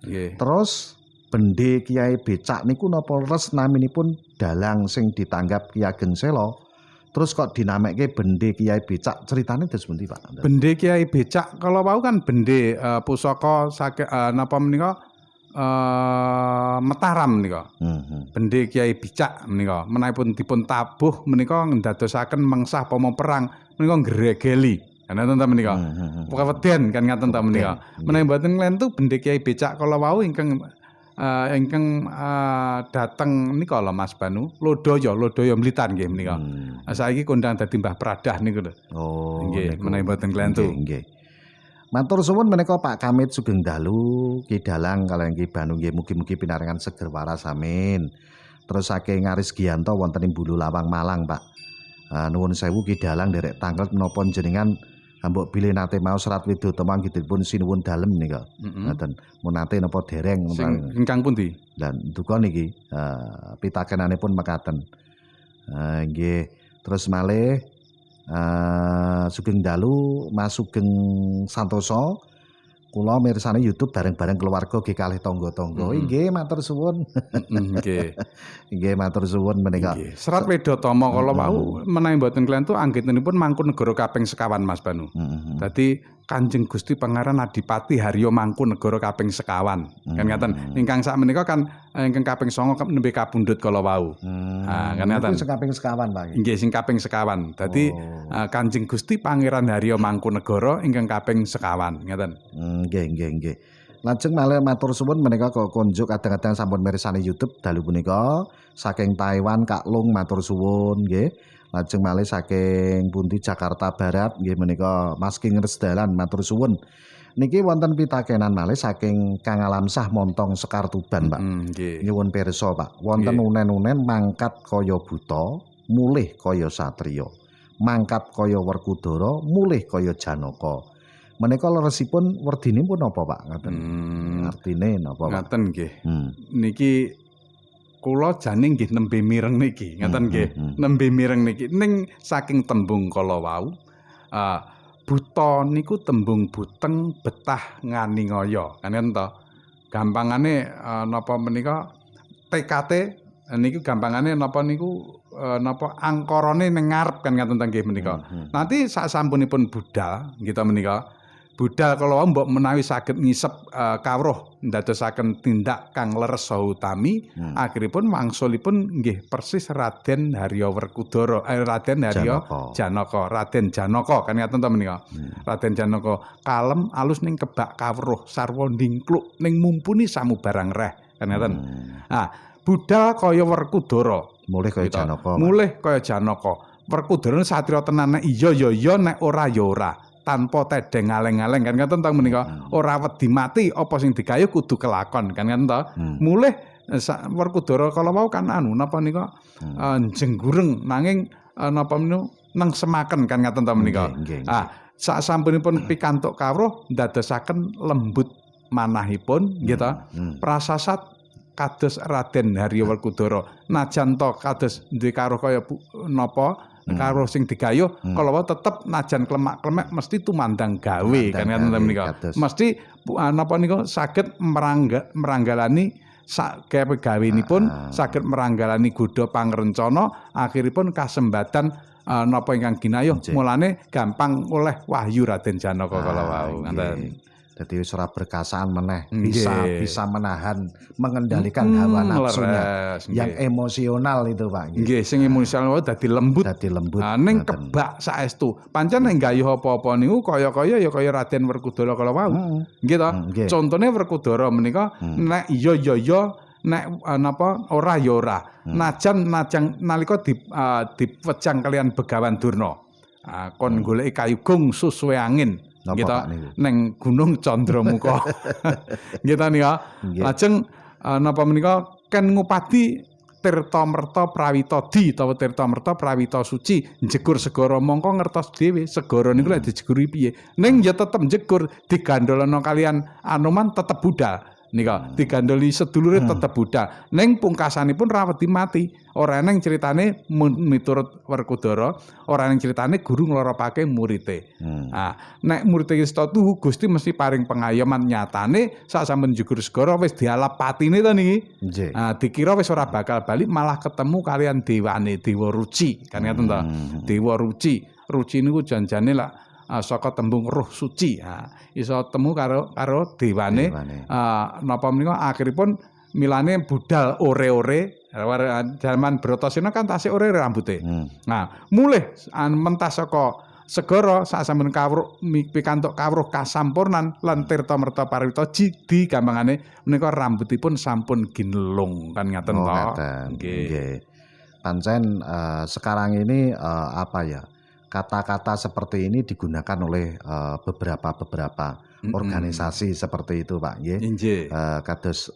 S9: Nggih.
S11: Terus Bendhe Kiai Becak niku napa res naminipun dalang sing ditanggap Ki Ageng Sela. Terus kok dinamekke Bendhe Kiai Becak, ceritane terus pundi, Pak?
S9: Bendhe Kiai Becak kalau wau kan bendhe pusaka saking napa menika Mataram menika. Bendhe Kiai Becak menika menahipun dipun tabuh menika ndadosaken mengsah pama perang menika ngregeli. Kan ngoten ta menika. Kaweden kan ngaten ta menika. Menawi mboten nglentu Bendhe Kiai Becak kala wau ingkang dateng nika lho Mas Banu, Lodaya Blitar nggih menika. Saiki kondang dadi Mbah Pradah niku lho. Nggih, menawi mboten klentu.
S11: Nggih. Matur suwun menika Pak Kamit Sugeng Dalu, Ki Dalang kaliyan Ki Banu nggih mugi-mugi pinaringan seger waras amin. Terus saking Ngaris Giyanto wonten ing Bulu Lawang Malang, Pak. Nuwun sewu Ki Dalang nderek tanglet menapa jenengan mbok bilih nate mau Serat Widodata manggihipun sinuwun dalem nika. Ngoten. Mun nate napa dereng
S9: sing ingkang pundi?
S11: Dan duka niki pitakenanipun mekaten. Nggih. Terus malih Sugeng Dalu Mas Sugeng Santoso kula mirsani YouTube bareng-bareng keluarga nggih kalih tangga-tangga. Nggih matur suwun. Nggih. Nggih matur suwun menika.
S9: Serat Widodata kala wau menawi mboten klentu anggenipun Mangkunegara kaping sekawan Mas Banu. Dadi Kanjeng Gusti Pangeran Adipati Haryo Mangkunegara kaping sekawan. Kan ngaten. Ingkang sakmenika kan ingkang kaping 9 nembe kapundhut kala wau. Kan ngaten.
S11: Sing kaping sekawan, Pak.
S9: Nggih, sing kaping sekawan. Dadi Kanjeng Gusti Pangeran Haryo Mangkunegara ingkang kaping sekawan. Ngaten.
S11: Nggih. Lajeng malih matur suwun menika kok konjuk kadang-kadang sampun mirsani YouTube dalu punika saking Taiwan Kak Lung matur suwun nggih. Lajeng malih saking pundi Jakarta Barat nggih menika Mas King Resdalan matur suwun. Niki wonten pitakenan malih saking Kang Alamsah Montong Sekar Tuban, Pak. Nyuwun pirsa, Pak. Wonten unen-unen mangkat kaya buta, mulih kaya satriya. Mangkat kaya Werkudara, mulih kaya Janaka. Menika leresipun werdinipun napa, Pak? Ngaten. Artine napa, Pak?
S9: Ngaten nggih. Niki kula jane nggih nembe mireng niki, ngaten nggih. Nembe mireng niki ning saking tembung kala wau buta niku tembung buteng betah nganingaya. Kan enten to. Gampangane napa menika TKT niku gampangane napa niku napa angkarane ning ngarep kan ngaten nggih menika. Nanti sasampunipun budal kita menika budal kala wau mbok menawi saged ngisep kawruh ndadosaken tindak kang leres saha utami akhiripun wangsulipun nggih persis Raden Harya Werkudara Raden Harya Janaka Raden Janaka kan ngaten to menika. Raden Janaka kalem alus ning kebak kawruh sarwa ndingkluk ning mumpuni samubarang reh kan ngaten. Budal kaya Werkudara
S11: mulih kaya Janaka.
S9: Mulih kaya Janaka. Werkudara satriya tenan nek iya ya iya nek ora ya ora. Tanpa tedeng ngaleng-ngaleng kan ngoten to menika. Ora wedi mati apa sing digayuh kudu kelakon kan ngoten to. Mulih Werkudara kala wau kan napa nika jenggureng nanging napa menika nengsemaken kan ngoten to menika. Sasampunipun pikantuk kawruh ndadosaken lembut manahipun nggih to. Prasasat kados Raden Harya Werkudara najan to kados duwe karo kaya napa karo sing digayuh kala wae tetep najan klemak-klemek mesti tumandang gawe kan ngoten menika. Mesti napa nika saged meranggalani sak gawenipun saged meranggalani godha pangrencana akhiripun kasembatan napa ingkang ginayuh mulane gampang oleh wahyu Raden Janaka kala wau ngoten.
S11: Jadi ora berkasaan meneh bisa menahan mengendalikan hawa nafsunya yang emosional itu Pak.
S9: Nggih, sing emosional dadi lembut. Ning kebak saestu. Pancen nek gayuh apa-apa niku kaya-kaya ya kaya Raden Werkudara kala wau. Nggih to? Contone Werkudara menika nek iya ya iya nek napa ora ya ora. Najan nalika dipejang kalian Begawan Durna. Kon goleki kayu gung susuwe angin. Kita neng Gunung Candramuka. Kita nika lajeng napa menika ken ngupadi Tirta Merta Prawita Di utawa Tirta Merta Prawita Suci njegur segara mongko ngertos dhewe segara niku lek dijeguri piye. Ning ya tetep njegur digandolana kalian Anoman tetep budal. Nika digandoli sedulure tetep budal. Ning pungkasanipun ra wedi mati. Ora eneng critane miturut Werkudara, ora eneng critane guru nglorapake murite. Nek murite wis tuhu Gusti mesti paring pengayoman nyatane sasampen njegur segara wis dialap patine to niki. Dikira wis ora bakal balik malah ketemu kalian dewane Dewa Ruci. Kan ngaten to. Dewa Ruci. Ruci niku janjane lak saka tembung roh suci. Iso temu karo dewane napa menika akhiripun milane budal ore-ore zaman Bratasena kan tasih ore rambute. Mulih mentas saka segara sasampunipun kawruh pikantuk kawruh kasampurnan lan Tirta Merta Prawita Di gampangane menika rambutipun sampun ginelung kan ngaten to.
S11: Nggih. Pancen sekarang ini apa ya? Kata-kata seperti ini digunakan oleh beberapa organisasi seperti itu Pak nggih. Kados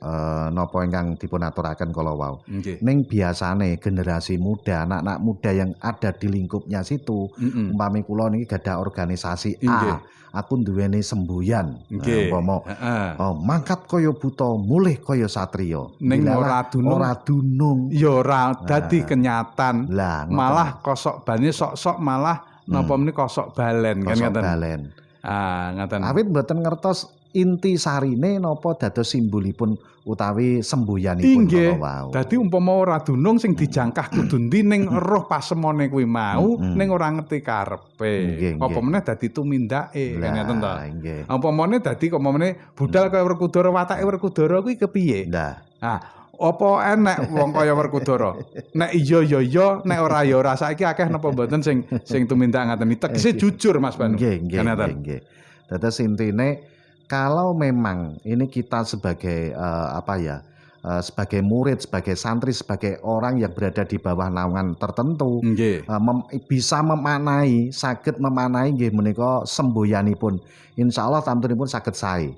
S11: napa ingkang dipunaturaken kala wau. Ning biasane generasi muda, anak-anak muda yang ada di lingkupnya situ, umpami kula niki gadah organisasi A, aku duweni semboyan. Umpama mangkat kaya buta, mulih kaya satriya.
S9: Ning ora
S11: dunung.
S9: Ya ora dadi kenyatan. Malah kosok bane sok-sok malah napa menika kosok balen kan ngaten. Ngaten.
S11: Awit mboten ngertos inti sarine napa dados simbolipun utawi semboyanipun kala wau.
S9: Dadi umpama ora dunung sing dijangkah kudu ndi ning roh pasemone kuwi mau ning ora ngerti karepe. Apa meneh dadi tumindake kan ngaten to. Umpamane dadi budal kaya Werkudara watake Werkudara kuwi kepiye? Apa enek wong kaya Werkudara? Nek iya ya iya, nek ora ya ora. Saiki akeh napa mboten sing tumindak ngaten. Tegese jujur Mas Banu.
S11: Nggih. Dados intine kalau memang ini kita sebagai sebagai murid, sebagai santri, sebagai orang yang berada di bawah naungan tertentu bisa memanai, saged memanai nggih menika semboyanipun. Insyaallah tamtunipun saged sae.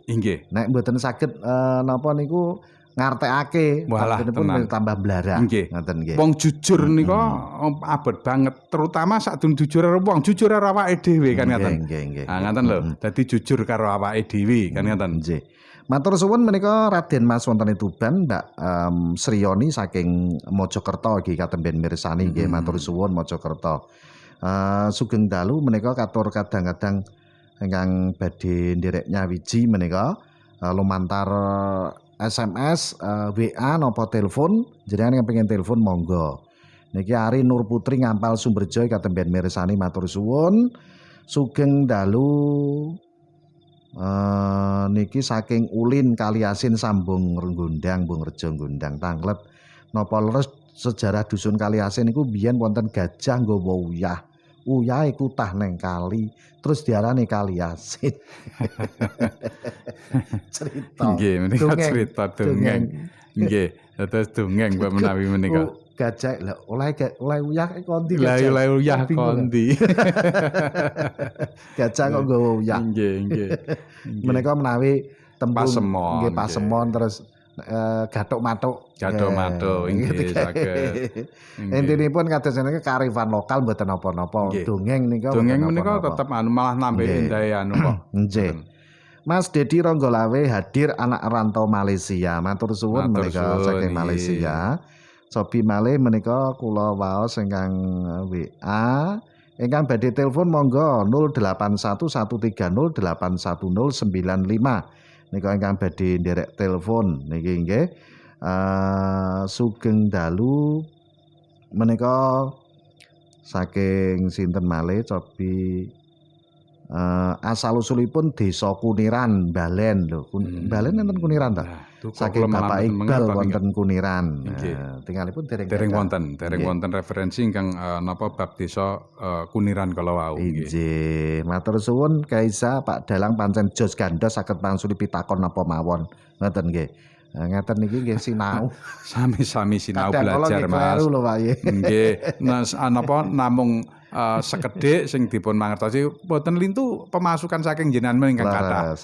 S11: Nek mboten saged napa niku ngartekake
S9: Walah,
S11: pun
S9: tenan.
S11: tambah blarang.
S9: Nggih.
S11: Ngoten nggih.
S9: Wong jujur nika abot banget, terutama sadurunge jujur karo wong, jujur karo awake dhewe kan ngaten.
S11: Nggih.
S9: Ah ngaten lho. Dadi jujur karo awake dhewe kan ngaten.
S11: Nggih. Matur suwun menika Raden Mas wonten ing Tuban Mbak Sriyoni saking Mojokerto nggih katemben mirsani nggih matur suwun Mojokerto. Sugeng dalu menika katur kadang-kadang ingkang badhe nderek nyawiji menika lumantar SMS, WA napa telepon, jenengan yang pengen telepon monggo. Niki Ari Nur Putri Ngampal Sumberjoy katemben mirsani matur suwun. Sugeng dalu niki saking Ulin Kaliasin Sambung Renggundang Bung Rejo Gundang Tanglet napa leres sejarah dusun Kaliasin niku biyen wonten gajah nggawa uyah. Uyah iku tah neng kali terus diarani Kaliasin. Cerita.
S9: Nggih, menika cerita dongeng. Nggih, terus dongeng Mbak menawi menika.
S11: Gajah lha oleh uyah kondi
S9: Lah uyah
S11: Bingung.
S9: kondi.
S11: Gajah kok nggawa uyah.
S9: Nggih.
S11: Menika menawi tembung
S9: Pasemon,
S11: nggih pasemon terus gathuk-mathuk.
S9: Gathuk-mathuk inggih saged.
S11: Intinipun kados niki kearifan lokal mboten napa-napa.
S9: Nggih.
S11: Dongeng nika
S9: Dongeng
S11: mboten
S9: menika
S11: napa-napa.
S9: tetep malah nambah
S11: Nggih.
S9: indahe kok.
S11: Nggih. Mas Dedi Ronggolawe hadir anak rantau Malaysia. Matur suwun
S9: Matur
S11: menika
S9: suwun,
S11: saking
S9: nggih.
S11: Malaysia. Sobi malih menika kula waos ingkang WA. Ingkang badhe telepon monggo 081130811095. Nika ingkang badhe nderek telepon niki nggih. Sugeng dalu menika saking sinten malih cobi asal usulipun Desa Kuniran Balen lho. Balen enten Kuniran ta? Saking Bapak Iqbal wonten Kuniran. Tinggalipun dereng
S9: wonten referensi ingkang napa bab desa Kuniran kala wau nggih.
S11: Inggih, matur suwun Kaisa Pak Dalang pancen jos gandos saged pangsuli pitakon napa mawon. Ngoten nggih. Ngeten niki nggih sinau.
S9: Sami-sami sinau
S11: Kadang kala
S9: belajar
S11: nggih
S9: Mas.
S11: kleru lho Pak nggih.
S9: Nggih, napa namung sekedhik sing dipun mangertosi boten lintu pemasukan saking jenengan ingkang kathah.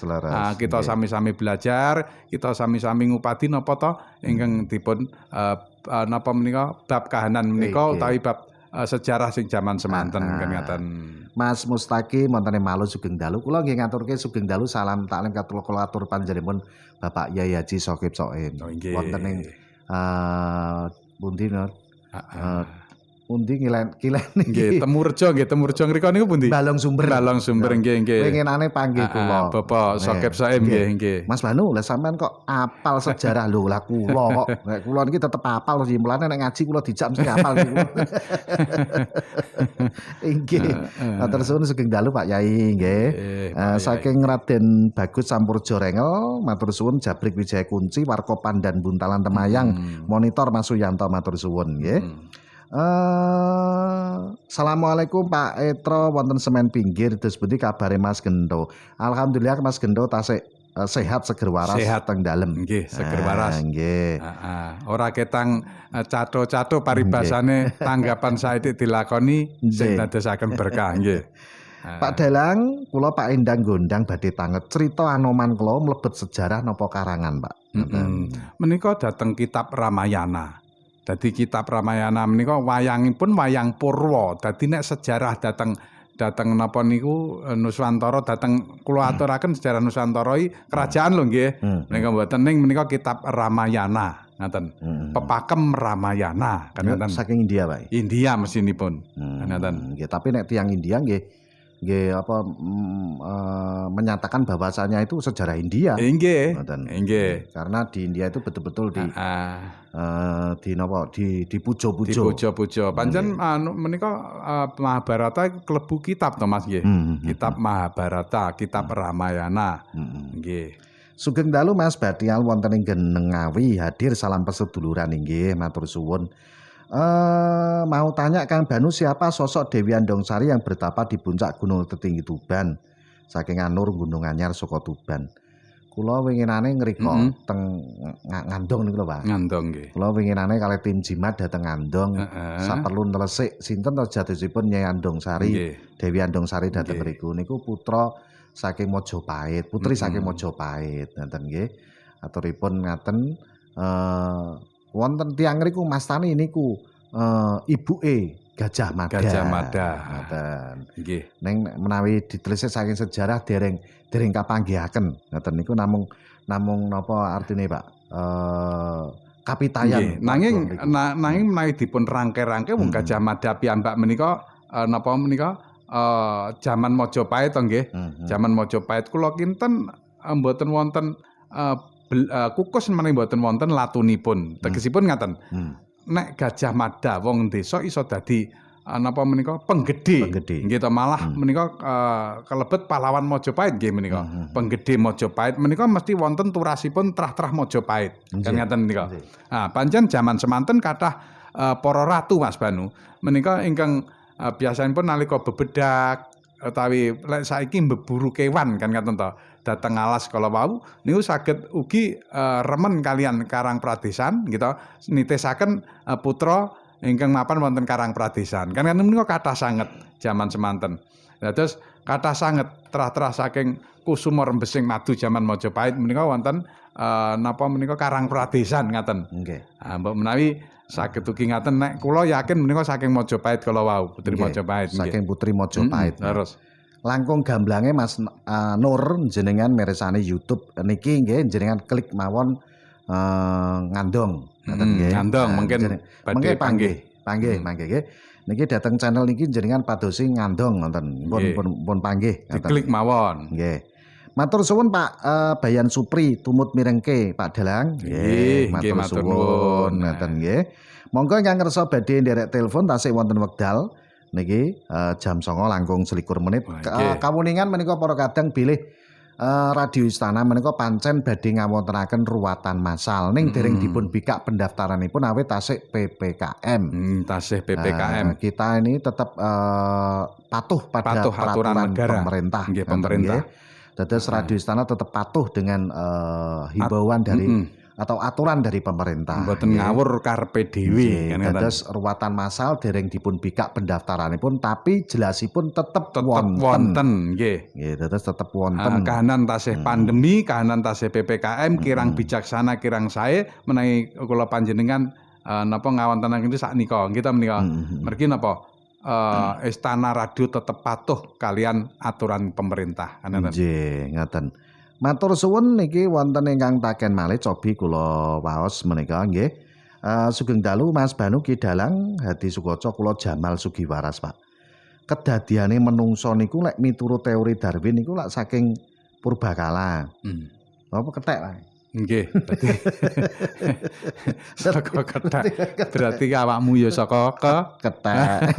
S9: Kita sami-sami belajar, kita sami-sami ngupadi napa to ingkang dipun napa menika bab kahanan menika utawi bab sejarah sing jaman semanten kan ngaten.
S11: Mas Mustaqim wonten ing Malu Sugeng Dalu kula nggih ngaturke Sugeng Dalu salam taklim kula atur panjenenganipun Bapak Yai Haji Sokib Soim. Wonten ing pundi pundi kilen
S9: nggih Temurjo ngrika niku pundi?
S11: Balong Sumber
S9: nggih.
S11: Pengenane panggih kula.
S9: Bapak Sokib Soim nggih.
S11: Mas Banu, lah sampean kok apal sejarah lho lah kula kok. Nek kula niki tetep apal sih mulane nek ngaji kula dijak mesti apal niku. Inggih. Matur suwun Sugeng Dalu Pak Yai nggih. Saking Raden Bagus Sampurjo Rengel, matur suwun Jabrik Wijaya Kunci Warko Pandan Buntalan Temayang, Monitor Mas Suyanto matur suwun nggih. Assalamualaikum Pak Etro wonten Semen Pinggir terus pundi kabare Mas Gendo. Alhamdulillah Mas Gendo tasik sehat seger waras teng dalem.
S9: Nggih, seger waras.
S11: Nggih.
S9: Ora ketang cato-cato paribasane tanggapan saithik dilakoni sing dadosaken berkah nggih.
S11: Pak Dalang, kula Pak Endang Gondang badhe tanget crita Anoman kula mlebet sejarah napa karangan, Pak?
S9: Menika dateng kitab Ramayana. Dadi kitab Ramayana menika wayangipun wayang Purwa. Dadi nek sejarah dateng napa niku Nuswantara dateng kula aturaken sejarah Nuswantara kerajaan lho nggih. Menika mboten ning menika kitab Ramayana ngaten. Pepakem Ramayana kan ngaten.
S11: Saking India, Pak.
S9: India mesinipun. Ngaten.
S11: Nggih, tapi nek tiyang India nggih apa menyatakan bahwasanya itu sejarah India.
S9: Nggih.
S11: Karena di India itu betul-betul dipuja-puja.
S9: Dipuja-puja. Pancen menika Mahabharata klebu kitab to Mas nggih. Kitab Mahabharata, kitab Ramayana. Nggih.
S11: Sugeng dalu Mas Badial wonten ing Genengawi hadir salam peseduluran inggih matur suwun. Mau tanya Kang Banu siapa sosok Dewi Andongsari yang bertapa di puncak Gunung Tertinggi Tuban saking Anur Gunung Anyar saka Tuban. Kula winginane ngrika teng Ngandong niku lho Pak.
S9: Ngandong nggih.
S11: Kula winginane kalih tim jimat dateng Ngandong. Saperlu nlesik sinten to jatosipun Nyai Andongsari. Dewi Andongsari dateng mriku niku putra saking Mojopahit, putri saking Mojopahit ngoten nggih. Aturipun ngaten wonten tiyang ngriku mastani niku ibuke Gajah Mada.
S9: Gajah Mada.
S11: Ngoten.
S9: Nggih.
S11: Neng menawi ditelisik saking sejarah dereng kapanggihaken. Ngoten niku namung napa artine Pak? Kapitayan.
S9: Nanging menawi dipun rangke-rangke wong Gajah Mada piyambak menika napa menika jaman Majapahit to nggih. Jaman Majapahit kula kinten mboten wonten kukus menawi mboten wonten latunipun. Tegesipun ngaten. Nek Gajah Mada wong desa iso dadi napa menika penggede. Nggih to malah menika kalebet pahlawan Majapahit nggih menika. Penggede Majapahit menika mesti wonten turasipun trah-trah Majapahit. Kan ngaten menika. Ah pancen jaman semanten kathah para ratu Mas Banu menika ingkang biasanipun nalika bebedak utawi lek saiki mbeburu kewan kan ngaten to. Dateng alas kala wau niku saged ugi remen kalian Karang Pradesan gitu nitesaken putra ingkang mapan wonten Karang Pradesan. Kan menika kathah sanget jaman semanten. Nah terus kathah sanget trah-trah saking kusuma rembesing madu jaman Majapahit menika wonten napa menika Karang Pradesan ngaten. Nggih. Mbok menawi saged ugi ngaten nek kula yakin menika saking Majapahit kala wau, Putri Majapahit nggih.
S11: Saking Putri Majapahit.
S9: Terus
S11: langkung gamblange Mas Nur jenengan mirsani YouTube niki nggih jenengan klik mawon ngandong ngoten nggih.
S9: Ngandong mungkin
S11: badhe panggih nggih. Niki dateng channel niki jenengan padosi ngandong ngoten. Pun panggih ngoten.
S9: Diklik mawon.
S11: Nggih. Matur suwun Pak Bayan Supri tumut mirengke Pak Dalang.
S9: Nggih,
S11: matur suwun ngoten nggih. Monggo ingkang ngersa badhe nderek telepon tasih wonten wekdal. Niki jam 09.00 langkung 21 menit. Kawuningan menika para kadang bilih Radio Istana menika pancen badhe ngawontenaken ruwatan massal ning dereng dipun bikak pendaftaranipun awit tasih PPKM.
S9: Tasih PPKM.
S11: Kita ini tetap patuh pada peraturan pemerintah.
S9: Nggih, pemerintah.
S11: Dados Radio Istana tetap patuh dengan himbauan dari atau aturan dari pemerintah.
S9: Mboten ngawur karepe dhewe kan.
S11: Dados ruwatan massal dereng dipun bikak pendaftaranipun tapi jelasipun tetep
S9: wonten nggih.
S11: Nggih, dados tetep wonten.
S9: Kahanan tasih pandemi, kahanan tasih PPKM, kirang bijaksana, kirang sae menawi kula panjenengan napa ngawontenaken iki saknika. Kita menika mergi napa Istana Radio tetep patuh kalian aturan pemerintah.
S11: Nggih, ngaten. Matur suwun niki wonten ingkang taken malih cobi kula waos menika nggih. Sugeng dalu Mas Banu Ki Dalang Hadi Sukoco kula Jamal Sugiwaras Pak. Kedadiane menungso niku lek miturut teori Darwin niku lak saking purbakala. Apa kethek wae.
S9: Nggih, saka kethek. Berarti awakmu ya saka
S11: kethek.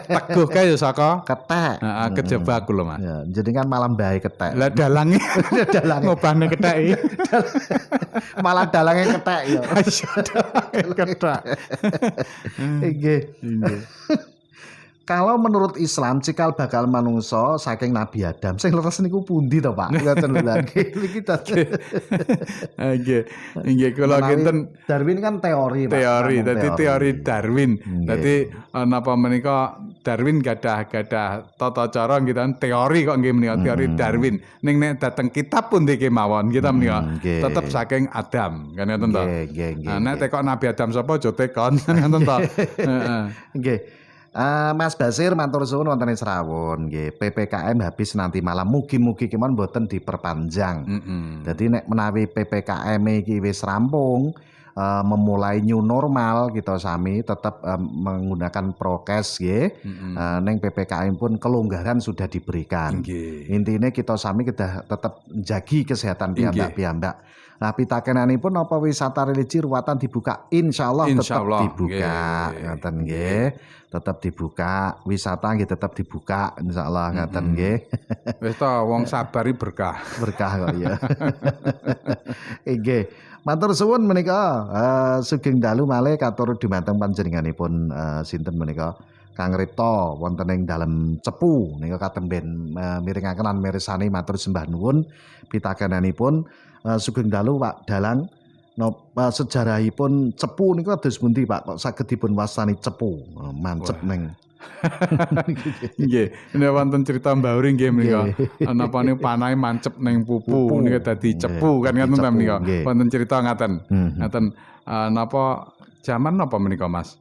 S9: Teguh kae ya saka
S11: kethek.
S9: Heeh, kejebak lho Mas.
S11: Ya, jenengan malam bae kethek.
S9: Lah dalange ngobahne kethek.
S11: Malah dalange kethek ya.
S9: Kethek.
S11: Nggih. Kalau menurut Islam cikal bakal manungso saking Nabi Adam sing leres niku pundi to Pak? Ngoten lho nggih.
S9: Nggih. Nggih kula kinten
S11: Darwin kan teori.
S9: Dadi teori Darwin. Dadi napa menika Darwin gadah tata cara nggih teori kok nggih menika teori Darwin. Ning nek dateng kitab pun iki mawon kita menika tetep saking Adam kan ngoten to. Nggih. Nek tekok Nabi Adam sapa aja tekon ngoten to. Heeh.
S11: Nggih. Mas Basir matur suwun wonten ing Serawon nggih. PPKM habis nanti malam mugi-mugi kemawon mboten diperpanjang. Dadi nek menawi PPKM iki wis rampung memulai new normal kita sami tetap menggunakan prokes nggih. Ning PPKM pun kelonggaran sudah diberikan. Intinya kita sami kita tetap jagi kesehatan piyambak-piyambak. Nah pitakenanipun apa wisata religi ruwatan dibuka? Insyaallah tetap dibuka. Ngoten nggih. Tetap dibuka, wisata nggih tetap dibuka insyaallah ngaten nggih.
S9: Wis to wong sabari berkah.
S11: Berkah kok ya. Nggih. Matur suwun menika sugeng dalu malih katur dumateng panjenenganipun sinten menika Kang Ripto wonten ing dalem Cepu nika katemben mirengaken lan mirsani matur sembah nuwun pitakenanipun sugeng dalu Pak Dalang. Sejarahipun Cepu niku kados pundi Pak kok saged dipun wastani Cepu? Mancep ning
S9: Nggih, nek wonten cerita Mbah Uri nggih menika. Napane panahe mancep ning pupu nika dadi cepu kan ngoten ta menika. Wonten cerita ngaten. Ngaten napa jaman napa menika Mas?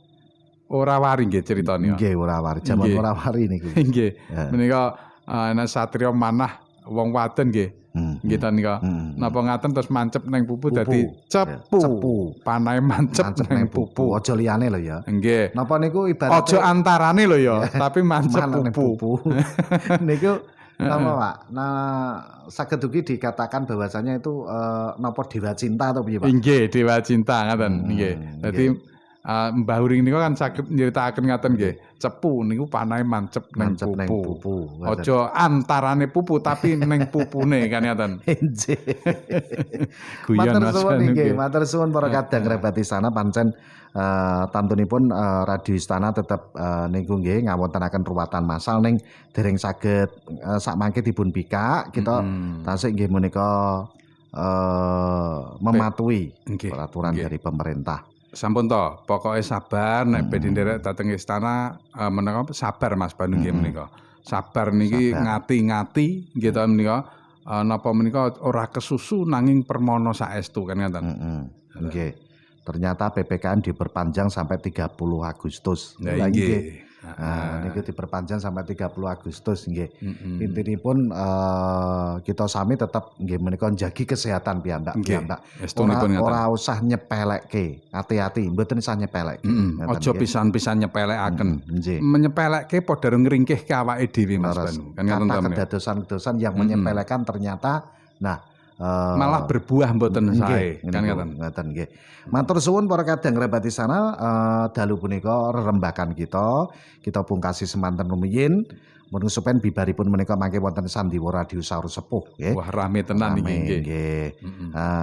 S9: Ora wari nggih critane.
S11: Nggih, ora wari. Jaman ora wari niku.
S9: Nggih. Menika ana satriya manah wong wadon nggih. Nggih ta nika. Napa ngaten terus mancep ning pupu dadi cepu. Panahe mancep ning pupu.
S11: Aja liyane lho ya.
S9: Nggih.
S11: Napa niku ibaratnya
S9: Aja antarane lho ya, tapi mancep pupu.
S11: Niku napa Pak? Nah, saged ugi dikatakan bahwasanya itu napa dewa cinta atau piye Pak?
S9: Nggih, dewa cinta ngaten nggih. Dadi Mbah Uring niku kan saged nyeritakaken ngaten nggih. Cepu niku panahe mancep ning pupu. Aja antarane pupu tapi ning pupune kan ngaten.
S11: Nggih.
S9: Guyon
S11: Matur
S9: Mas
S11: suwun
S9: Banu
S11: nggih,
S9: nggih.
S11: matur suwun para kadang rebat istana pancen tantunipun Radio Istana tetep niku nggih ngawontenaken ruwatan massal ning dereng saged sakmangke dipun bikak kita tasik nggih menika mematuhi peraturan dari pemerintah.
S9: Sampun to, pokoke sabar nek badhe nderek dhateng istana menawa sabar Mas Banu nggih menika. Sabar niki ngati-ngati nggih ta menika napa menika ora kesusu nanging permono saestu kan ngoten.
S11: Nggih. Ternyata PPKM diperpanjang sampai 30 Agustus.
S9: Lah nggih.
S11: Niku diperpanjang sampai 30 Agustus nggih. Intinipun kita sami tetap nggih menika njagi kesehatan piyambak. Ora usah nyepelekke. Hati-hati, mboten usah nyepelekke.
S9: Aja pisan-pisan nyepelekaken. Menyepelekke padha ngringkihke awake dhewe Mas Banu. Kan ngoten ta.
S11: Kedadosan-kedadosan yang menyepelekan ternyata
S9: malah berbuah mboten sae. Kan
S11: ngoten nggih. Matur suwun para kadang rebat istana dalu punika rerembakan kita pungkasi semanten rumiyin mun supen bibaripun menika mangke wonten sandiwara Radio Saur Sepuh nggih.
S9: Wah rame tenan iki
S11: nggih.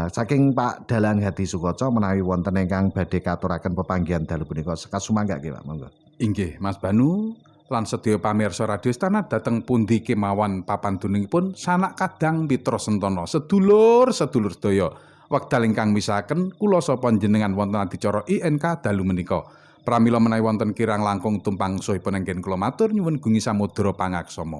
S11: Saking Pak Dalang Hadi Sukoco menawi wonten ingkang badhe katuraken pepanggihan dalu punika sekasumangga nggih Pak monggo.
S9: Inggih Mas Banu lan sedaya pamirsa Radio Istana dhateng pundi kemawon papan dunungipun sanak kadang mitra sentana sedulur sedaya wekdal ingkang misahaken kula sapa jenengan wonten adicara INK dalu menika pramila menawi wonten kirang langkung tumpang sohipun enggen kula matur nyuwun gungi samudra pangaksama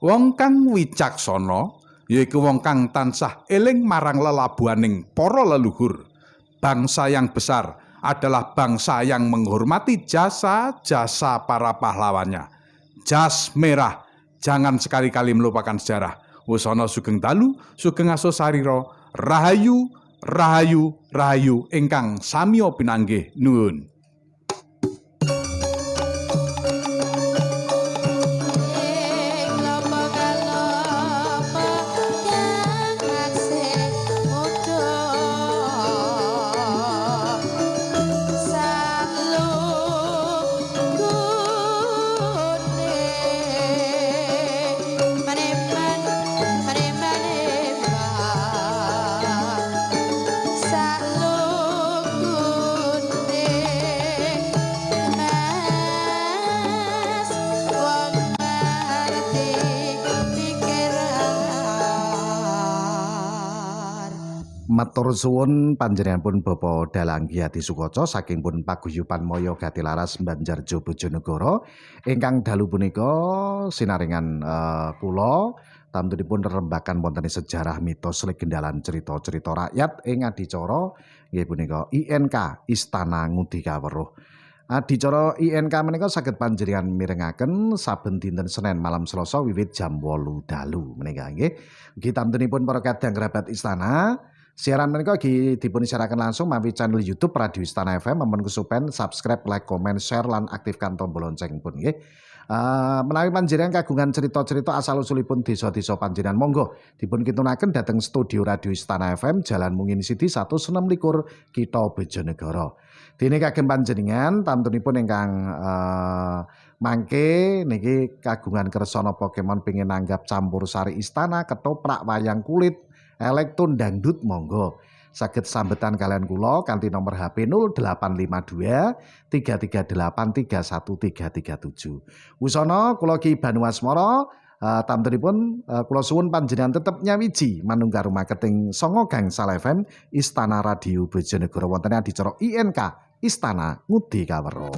S9: wong kang wicaksana yaiku wong kang tansah eling marang lelabuhaning para leluhur bangsa yang besar adalah bangsa yang menghormati jasa-jasa para pahlawannya. Jas merah, jangan sekali-kali melupakan sejarah. Wusana sugeng dalu, sugeng aso sarira, rahayu, rahayu, rahayu, ingkang samya pinanggih nuwun.
S11: Matur suwun panjenenganipun Bapak Dalang Hadi Sukoco saking pun paguyuban Maya Gatilaras Banjarjo Bojonegoro ingkang dalu punika sinaringan kula tamtunipun rerembakan wonten sejarah mitos legendalan cerita-cerita rakyat ing adicara nggih punika INK Istana Ngudi Kaweruh. Adicara INK menika saged panjenengan mirengaken saben dinten Senin malam Selasa wiwit jam 8 dalu menika nggih. Ugi tamtunipun para kadang kerabat istana siaran menika dipun siaraken langsung mawi channel YouTube Radio Istana FM ampun kesupen subscribe, like, comment, share lan aktifkan tombol lonceng pun nggih. Menawi panjenengan kagungan cerita-cerita asal usulipun desa-desa panjenengan monggo dipun kitunaken dhateng studio Radio Istana FM Jalan Mungin Sidi 126 Kitha Bojonegoro. Dene kagem panjenengan tamtunipun ingkang mangke niki kagungan kersa napa kemon pengin nanggap campur sari istana, ketoprak, wayang kulit, elektron dangdut monggo saged sambetan kalian kula kanthi nomor HP 0852 338 31337. Wusana kula Ki Banu Asmara tamtunipun kula suwun panjenengan tetep nyawiji manunggal marketing 9 gangsal FM Istana Radio Bojonegoro wonten adicara INK Istana Ngudi Kaweruh.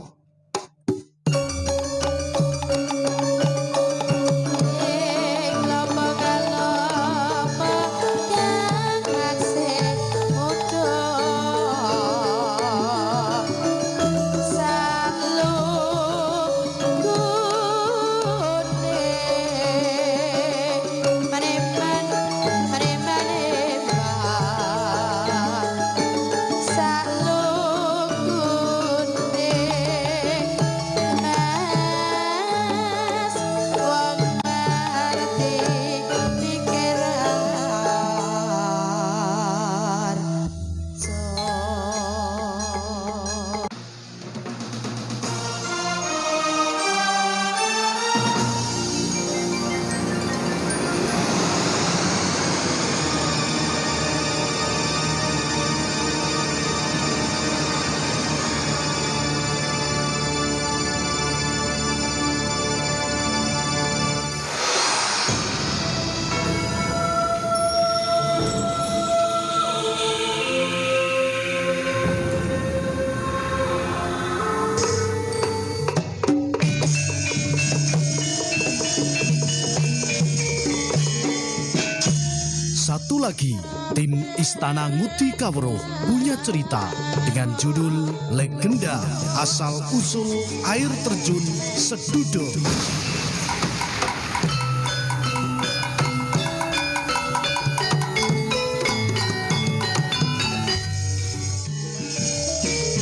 S1: lagi, tim Istana Nguti Kawruh punya cerita dengan judul Legenda Asal-Usul Air Terjun Sedudo.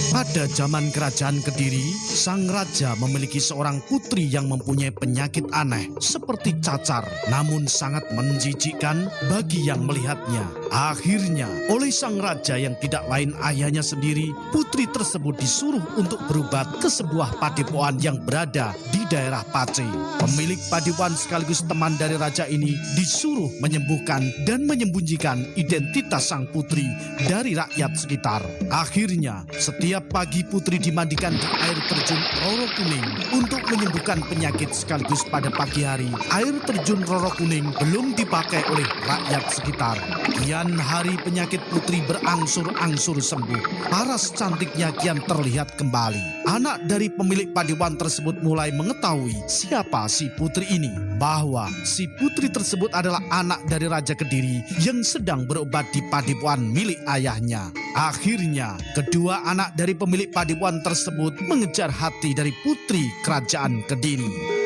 S1: Pada zaman kerajaan Kediri, sang raja memiliki seorang putri yang mempunyai penyakit aneh seperti cacar, namun sangat menjijikkan bagi yang melihatnya. Akhirnya, oleh sang raja yang tidak lain ayahnya sendiri, putri tersebut disuruh untuk berobat ke sebuah padepokan yang berada di daerah Pace. Pemilik padepokan sekaligus teman dari raja ini disuruh menyembuhkan dan menyembunyikan identitas sang putri dari rakyat sekitar. Akhirnya, setiap pagi putri dimandikan di air terjun Roro Kuning untuk menyembuhkan penyakit, sekaligus pada pagi hari air terjun Roro Kuning belum dipakai oleh rakyat sekitar. Kian hari penyakit putri berangsur-angsur sembuh. Paras cantiknya kian terlihat kembali. Anak dari pemilik padepokan tersebut mulai mengetahui siapa si putri ini, bahwa si putri tersebut adalah anak dari Raja Kediri yang sedang berobat di padepokan milik ayahnya. Akhirnya, kedua anak dari pemilik padepokan tersebut mengejar hati dari putri kerajaan Kediri.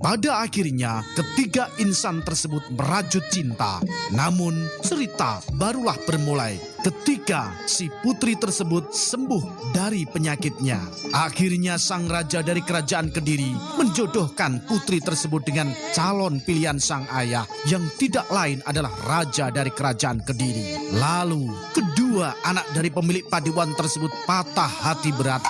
S1: Pada akhirnya, ketiga insan tersebut merajut cinta. Namun, cerita barulah bermulai ketika si putri tersebut sembuh dari penyakitnya. Akhirnya, sang raja dari kerajaan Kediri menjodohkan putri tersebut dengan calon pilihan sang ayah yang tidak lain adalah raja dari kerajaan Kediri. Lalu, kedua anak dari pemilik padepokan tersebut patah hati berat.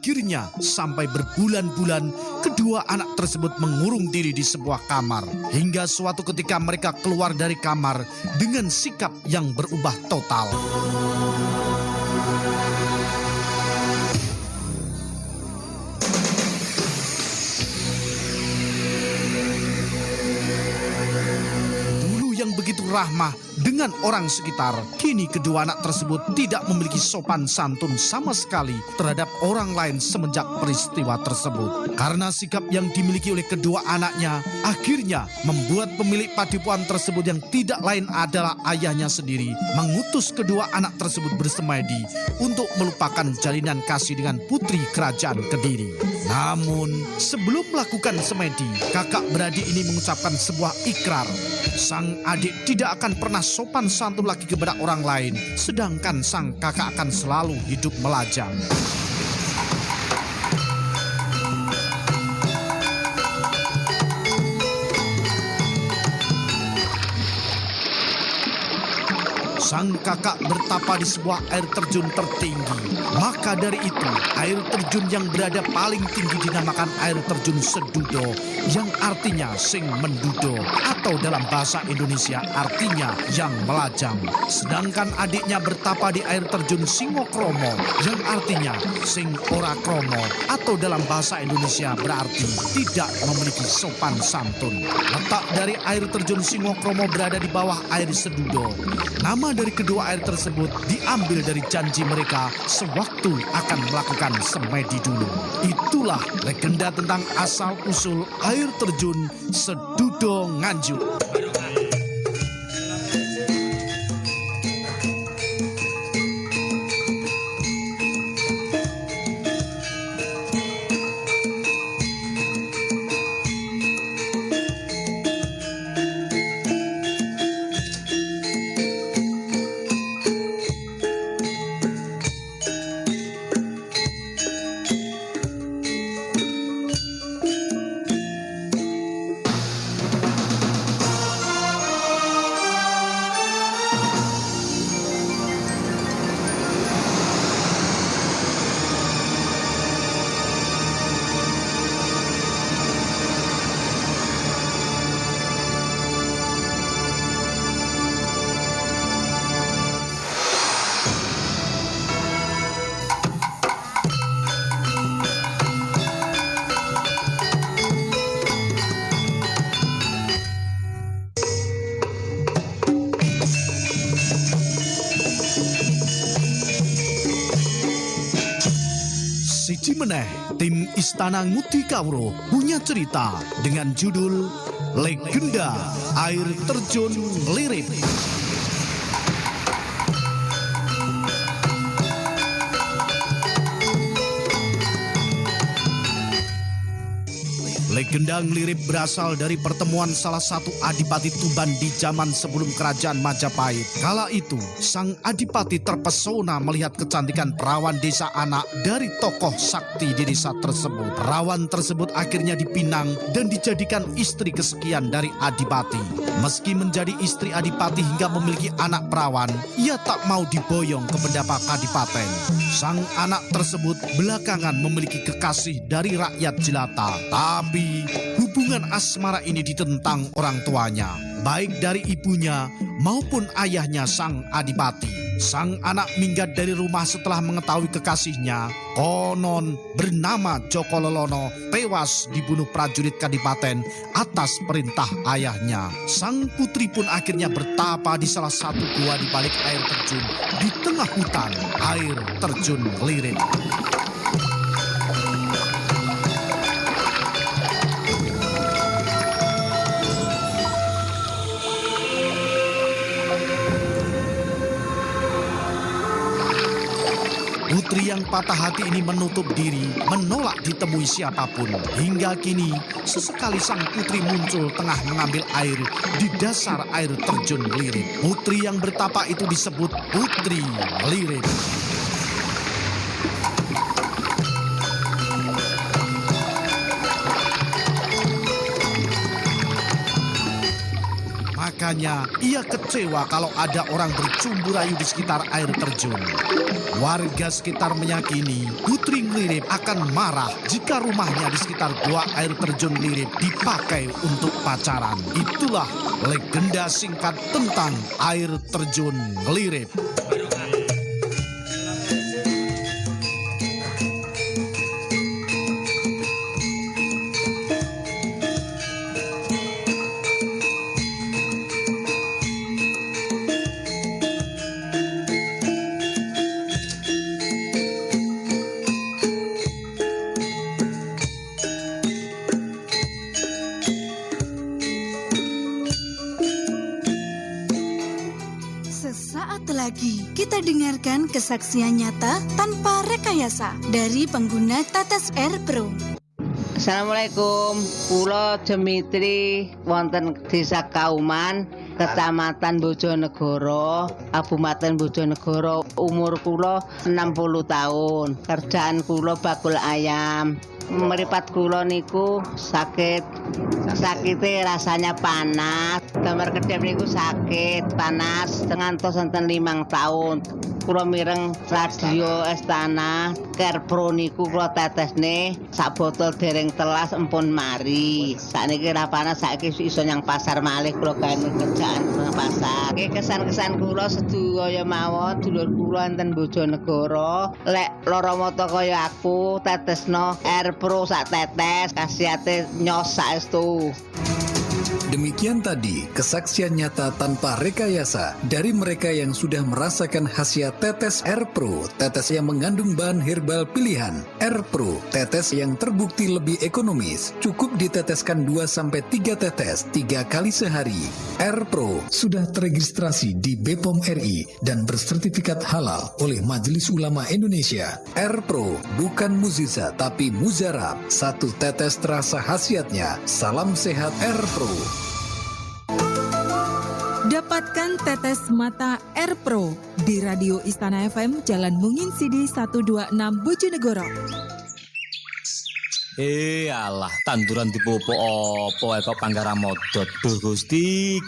S1: Akhirnya, sampai berbulan-bulan, kedua anak tersebut mengurung diri di sebuah kamar. Hingga suatu ketika mereka keluar dari kamar dengan sikap yang berubah total. Dulu yang begitu ramah dengan orang sekitar, kini kedua anak tersebut tidak memiliki sopan santun sama sekali terhadap orang lain semenjak peristiwa tersebut. Karena sikap yang dimiliki oleh kedua anaknya, akhirnya membuat pemilik padepokan tersebut yang tidak lain adalah ayahnya sendiri mengutus kedua anak tersebut bersemedi untuk melupakan jalinan kasih dengan putri kerajaan Kediri. Namun, sebelum melakukan semedi, kakak beradik ini mengucapkan sebuah ikrar. Sang adik tidak akan pernah sopan santun lagi kepada orang lain, sedangkan sang kakak akan selalu hidup melajang. Sang kakak bertapa di sebuah air terjun tertinggi. Maka dari itu, air terjun yang berada paling tinggi dinamakan air terjun Sedudo, yang artinya sing mendudo, atau dalam bahasa Indonesia artinya yang melajang. Sedangkan adiknya bertapa di air terjun Singokromo, yang artinya sing ora kromo, atau dalam bahasa Indonesia berarti tidak memiliki sopan santun. Letak dari air terjun Singokromo berada di bawah air Sedudo. Nama dari kedua air tersebut diambil dari janji mereka sewaktu akan melakukan semedi dulu. Itulah legenda tentang asal-usul air terjun Sedudo Nganjuk. Siji meneh, tim Istana Ngudi Kawruh punya cerita dengan judul Legenda Air Terjun Lirip. Legenda Nglirip berasal dari pertemuan salah satu adipati Tuban di zaman sebelum kerajaan Majapahit. Kala itu, sang adipati terpesona melihat kecantikan perawan desa anak dari tokoh sakti di desa tersebut. Perawan tersebut akhirnya dipinang dan dijadikan istri kesekian dari adipati. Meski menjadi istri adipati hingga memiliki anak perawan, ia tak mau diboyong ke pendapa kadipaten. Sang anak tersebut belakangan memiliki kekasih dari rakyat jelata. Tapi hubungan asmara ini ditentang orang tuanya, baik dari ibunya maupun ayahnya sang adipati. Sang anak minggat dari rumah setelah mengetahui kekasihnya, konon bernama Joko Lelono, tewas dibunuh prajurit kadipaten atas perintah ayahnya. Sang putri pun akhirnya bertapa di salah satu gua di balik air terjun di tengah hutan air terjun Lirip. Putri yang patah hati ini menutup diri, menolak ditemui siapapun. Hingga kini, sesekali sang putri muncul tengah mengambil air di dasar air terjun Lirip. Putri yang bertapa itu disebut Putri Lirip. Makanya ia kecewa kalau ada orang bercumbu rayu di sekitar air terjun. Warga sekitar meyakini Putri Nglirip akan marah jika rumahnya di sekitar gua air terjun Lirip dipakai untuk pacaran. Itulah legenda singkat tentang air terjun Lirip.
S8: Sesaat lagi kita dengarkan kesaksian nyata tanpa rekayasa dari pengguna Tetes Air Pro.
S12: Assalamualaikum, kula Demitri wonten Desa Kauman, Kecamatan Bojonegoro, Kabupaten Bojonegoro. Umur kula 60 tahun. Kerjaan kula bakul ayam. Meripat kula niku sakitnya rasanya panas. Gambar kedep niku sakit panas ngantos enten 5 tahun. Kula mireng radio Istana Air Pro niku kula tetesne sak botol dereng telas empun mari. Sakniki ra panas, saiki iso nyang pasar malih kula gawe kerjaan nang pasar. Iki kesan-kesan kula sedaya mawon dulur kula enten Bojonegoro. Lek lara mata kaya aku tetesno Air Pro sak tetes, khasiate nyos saestu.
S2: Demikian tadi kesaksian nyata tanpa rekayasa dari mereka yang sudah merasakan khasiat tetes Air Pro, tetes yang mengandung bahan herbal pilihan. Air Pro, tetes yang terbukti lebih ekonomis, cukup diteteskan 2-3 tetes 3 kali sehari. Air Pro sudah teregistrasi di BPOM RI dan bersertifikat halal oleh Majelis Ulama Indonesia. Air Pro bukan mukjizat tapi mujarab. 1 tetes terasa khasiatnya. Salam sehat Air Pro.
S13: Dapatkan tetes mata Air Pro di Radio Istana FM Jalan Mungin Sidi 126 Bojonegoro.
S6: Alah, tanduran dipupuk apa kok panggara modot. Duh Gusti.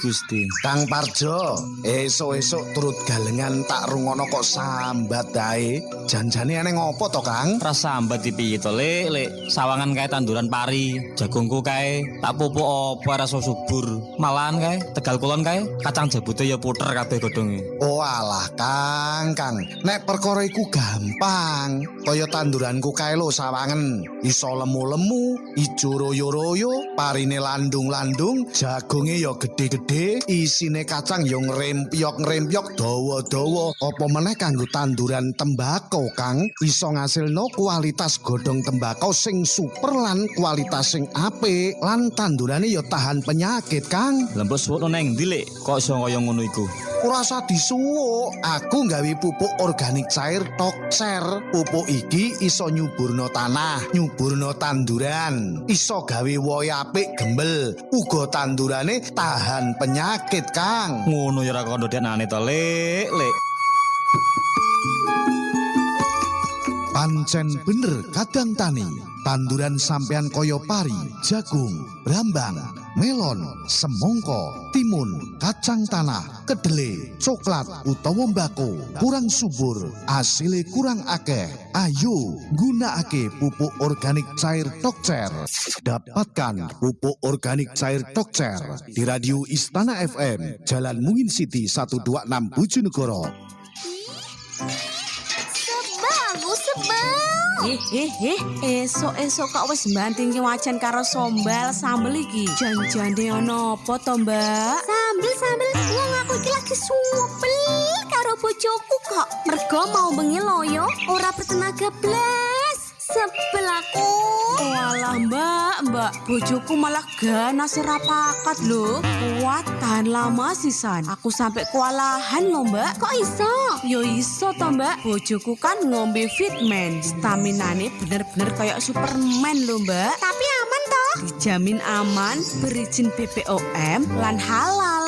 S1: Kang Parjo, esuk-esuk turut galengan tak rungono kok sambat dae. Janjane aneh ngopo to, Kang?
S6: Rasa sambat piye to, Lek? Sawangan kae tanduran pari, jagungku kae tak pupuk apa rasa subur. Malahan kae Tegal Kulon kae kacang jabute ya puter kabeh godhonge.
S1: Oh alah, Kang. Nek perkara iku gampang. Kaya tanduranku kae lho sawangen. Iso lemu lemu-lemu, ijo royo-royo, parine landung-landung, jagonge ya gede-gede, isine kacang ya ngrempyok-ngrempyok dawa-dawa. Apa meneh kanggo tanduran tembakau Kang, iso ngasilno kualitas godhong tembakau sing super lan kualitas sing apik, lan tandurane ya tahan penyakit Kang.
S6: Lembut suwuk nang ndi Lek? Kok iso kaya ngono iku?
S1: Ora usah disuwuk, aku nggawe pupuk organik cair Tokcer. Pupuk iki iso nyuburno tanah, nyuburno tanduran, iso gawe wohe apik gembel, uga tandurane tahan penyakit Kang.
S6: Ngono ya ora kandha denane to Lek.
S1: Pancen bener kadang tani, tanduran sampean koyo pari, jagung, brambang, melon, semongko, timun, kacang tanah, kedele, coklat utawa mbako kurang subur, asile kurang akeh. Ayo gunakake pupuk organik cair Tokcer. Dapatkan pupuk organik cair Tokcer di Radio Istana FM, Jalan Mungin City 126 Bojonegoro.
S14: Esok kok wis mbanting wajan karo sombal sambel iki. Janjane ana apa to, Mbak?
S15: Sambel wong aku iki lagi supel karo bojoku kok. Mergo mau bengi loyo ora bertenaga blas. Sebel aku.
S14: Walah, Mbak, bojoku malah ganas ora pakat lho. Kuat tahan lama sisan. Aku sampai kewalahan lho, Mbak.
S15: Kok iso?
S14: Yo iso to, Mbak. Bojoku kan ngombe Fitman. Staminane bener-bener kayak Superman lho, Mbak.
S15: Tapi aman toh?
S14: Dijamin aman, berizin BPOM lan halal.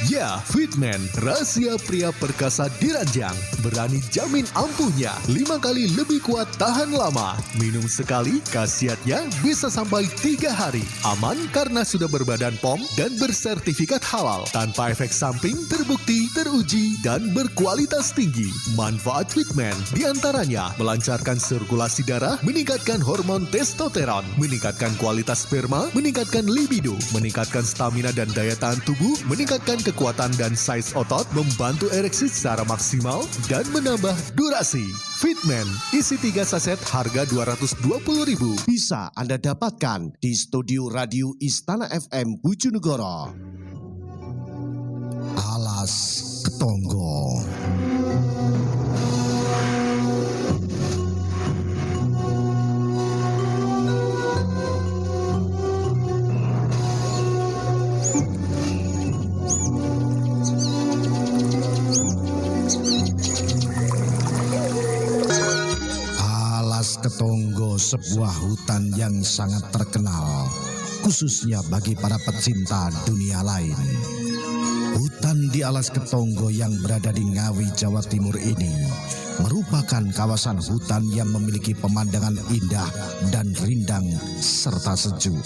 S16: Ya, Fitman, rahasia pria perkasa diranjang. Berani jamin ampuhnya 5 kali lebih kuat tahan lama. Minum sekali, khasiatnya bisa sampai 3 hari. Aman karena sudah berbadan POM dan bersertifikat halal. Tanpa efek samping, terbukti, teruji, dan berkualitas tinggi. Manfaat Fitman diantaranya melancarkan sirkulasi darah, meningkatkan hormon testosteron, meningkatkan kualitas sperma, meningkatkan libido, meningkatkan stamina dan daya tahan tubuh, meningkatkan kekuatan dan size otot, membantu ereksi secara maksimal, dan menambah durasi. Fitman, isi 3 saset harga Rp220.000.
S1: Bisa Anda dapatkan di studio Radio Istana FM Bojonegoro. Alas Ketonggo. Ketonggo sebuah hutan yang sangat terkenal, khususnya bagi para pecinta dunia lain. Hutan di Alas Ketonggo yang berada di Ngawi, Jawa Timur ini merupakan kawasan hutan yang memiliki pemandangan indah dan rindang serta sejuk.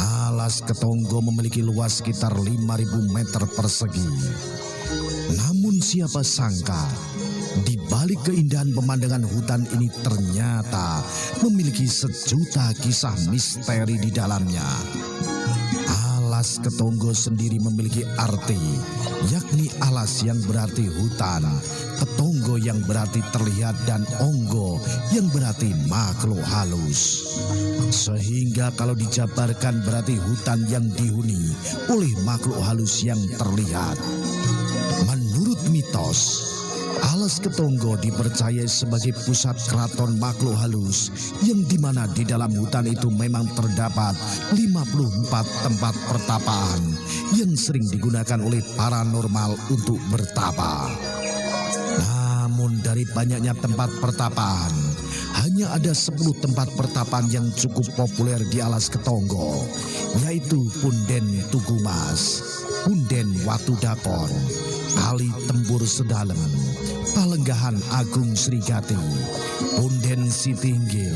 S1: Alas Ketonggo memiliki luas sekitar 5.000 meter persegi. Namun siapa sangka, di balik keindahan pemandangan hutan ini ternyata memiliki sejuta kisah misteri di dalamnya. Alas Ketonggo sendiri memiliki arti, yakni alas yang berarti hutan, ketonggo yang berarti terlihat, dan onggo yang berarti makhluk halus. Sehingga kalau dijabarkan berarti hutan yang dihuni oleh makhluk halus yang terlihat. Menurut mitos, Alas Ketonggo dipercaya sebagai pusat keraton makhluk halus, yang dimana di dalam hutan itu memang terdapat 54 tempat pertapaan yang sering digunakan oleh paranormal untuk bertapa. Namun dari banyaknya tempat pertapaan, hanya ada 10 tempat pertapaan yang cukup populer di Alas Ketonggo, yaitu Punden Tugu Mas, Punden Watu Dakon, Kali Tembur Sedalem, Palenggahan Agung Srigati, Punden Sitinggil,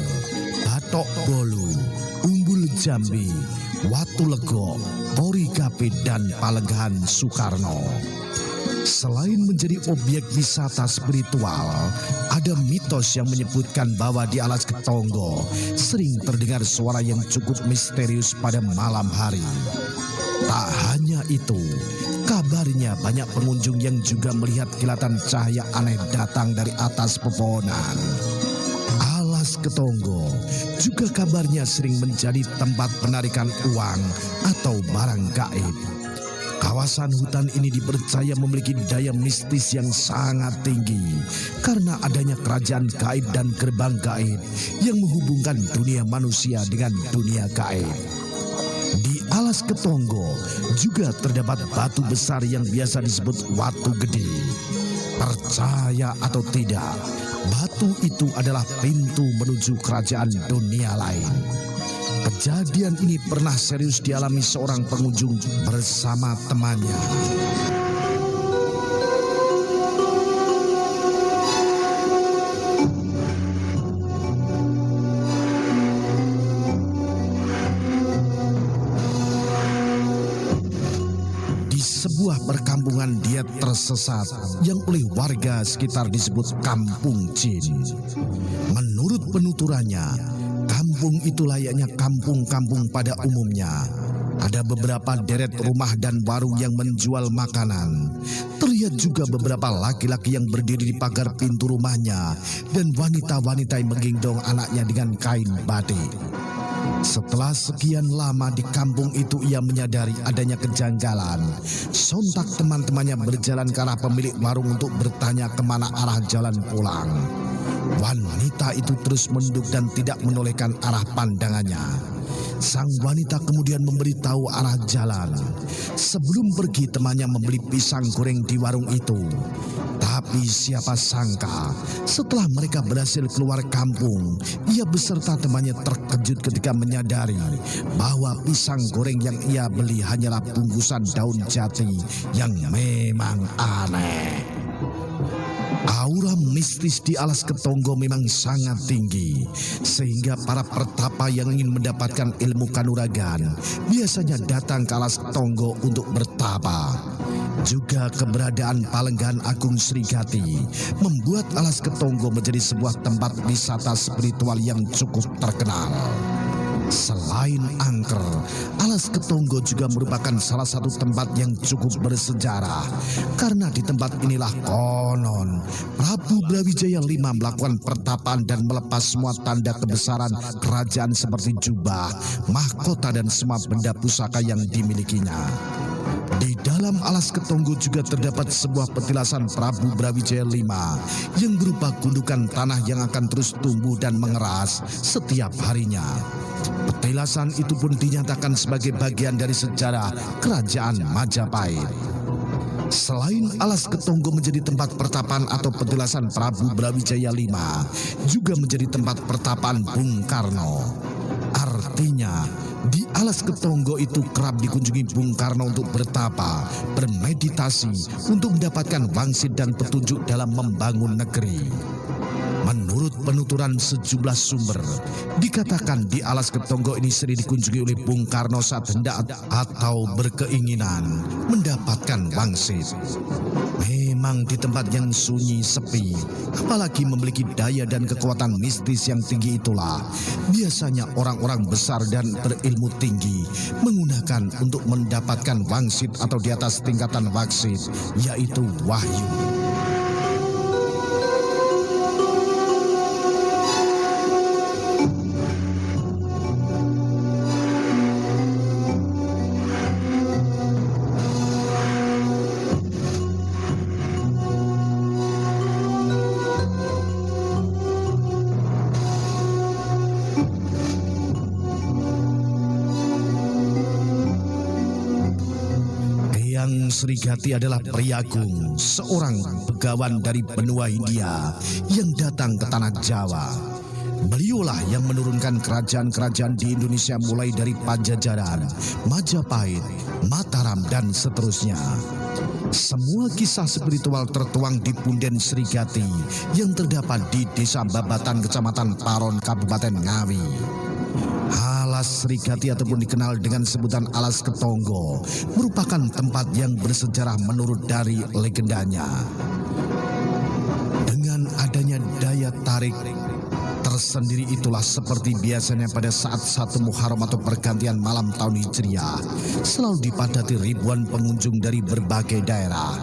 S1: Batok Bolu, Umbul Jambi, Watu Lego, Pori Kapit, dan Palenggahan Soekarno. Selain menjadi objek wisata spiritual, ada mitos yang menyebutkan bahwa di Alas Ketonggo sering terdengar suara yang cukup misterius pada malam hari. Tak hanya itu, kabarnya banyak pengunjung yang juga melihat kilatan cahaya aneh datang dari atas pepohonan. Alas Ketonggo juga kabarnya sering menjadi tempat penarikan uang atau barang gaib. Kawasan hutan ini dipercaya memiliki daya mistis yang sangat tinggi karena adanya kerajaan gaib dan gerbang gaib yang menghubungkan dunia manusia dengan dunia gaib. Di Alas Ketonggo juga terdapat batu besar yang biasa disebut Watu Gede. Percaya atau tidak, batu itu adalah pintu menuju kerajaan dunia lain. Kejadian ini pernah serius dialami seorang pengunjung bersama temannya. Di sebuah perkampungan dia tersesat yang oleh warga sekitar disebut Kampung Jin. Menurut penuturannya, kampung itu layaknya kampung-kampung pada umumnya. Ada beberapa deret rumah dan warung yang menjual makanan. Terlihat juga beberapa laki-laki yang berdiri di pagar pintu rumahnya dan wanita-wanita yang menggendong anaknya dengan kain batik. Setelah sekian lama di kampung itu ia menyadari adanya kejanggalan. Sontak teman-temannya berjalan ke arah pemilik warung untuk bertanya kemana arah jalan pulang. Wanita itu terus menunduk dan tidak menolehkan arah pandangannya. Sang wanita kemudian memberitahu arah jalan. Sebelum pergi temannya membeli pisang goreng di warung itu. Tapi siapa sangka setelah mereka berhasil keluar kampung, ia beserta temannya terkejut ketika menyadari bahwa pisang goreng yang ia beli hanyalah bungkusan daun jati yang memang aneh. Aura mistis di Alas Ketonggo memang sangat tinggi, sehingga para pertapa yang ingin mendapatkan ilmu kanuragan biasanya datang ke Alas Ketonggo untuk bertapa. Juga keberadaan Palenggan Agung Srigati membuat Alas Ketonggo menjadi sebuah tempat wisata spiritual yang cukup terkenal. Selain angker, Alas Ketonggo juga merupakan salah satu tempat yang cukup bersejarah. Karena di tempat inilah konon Prabu Brawijaya V melakukan pertapaan dan melepas semua tanda kebesaran kerajaan seperti jubah, mahkota dan semua benda pusaka yang dimilikinya. Di dalam Alas Ketonggo juga terdapat sebuah petilasan Prabu Brawijaya V yang berupa gundukan tanah yang akan terus tumbuh dan mengeras setiap harinya. Petilasan itu pun dinyatakan sebagai bagian dari sejarah Kerajaan Majapahit. Selain Alas Ketonggo menjadi tempat pertapaan atau petilasan Prabu Brawijaya V, juga menjadi tempat pertapaan Bung Karno. Artinya, di Alas Ketonggo itu kerap dikunjungi Bung Karno untuk bertapa, bermeditasi, untuk mendapatkan wangsit dan petunjuk dalam membangun negeri. Menurut penuturan sejumlah sumber, dikatakan di Alas Ketonggo ini sering dikunjungi oleh Bung Karno saat hendak atau berkeinginan mendapatkan wangsit. Memang di tempat yang sunyi, sepi, apalagi memiliki daya dan kekuatan mistis yang tinggi itulah, biasanya orang-orang besar dan berilmu tinggi menggunakan untuk mendapatkan wangsit atau di atas tingkatan wangsit, yaitu wahyu. Srigati adalah Priagung, seorang begawan dari benua Hindia yang datang ke tanah Jawa. Beliaulah yang menurunkan kerajaan-kerajaan di Indonesia mulai dari Pajajaran, Majapahit, Mataram, dan seterusnya. Semua kisah spiritual tertuang di Punden Srigati yang terdapat di Desa Babatan, Kecamatan Paron, Kabupaten Ngawi. Alas Srigati ataupun dikenal dengan sebutan Alas Ketonggo merupakan tempat yang bersejarah menurut dari legendanya. Dengan adanya daya tarik tersendiri itulah seperti biasanya pada saat 1 Muharram atau pergantian malam tahun Hijriah selalu dipadati ribuan pengunjung dari berbagai daerah.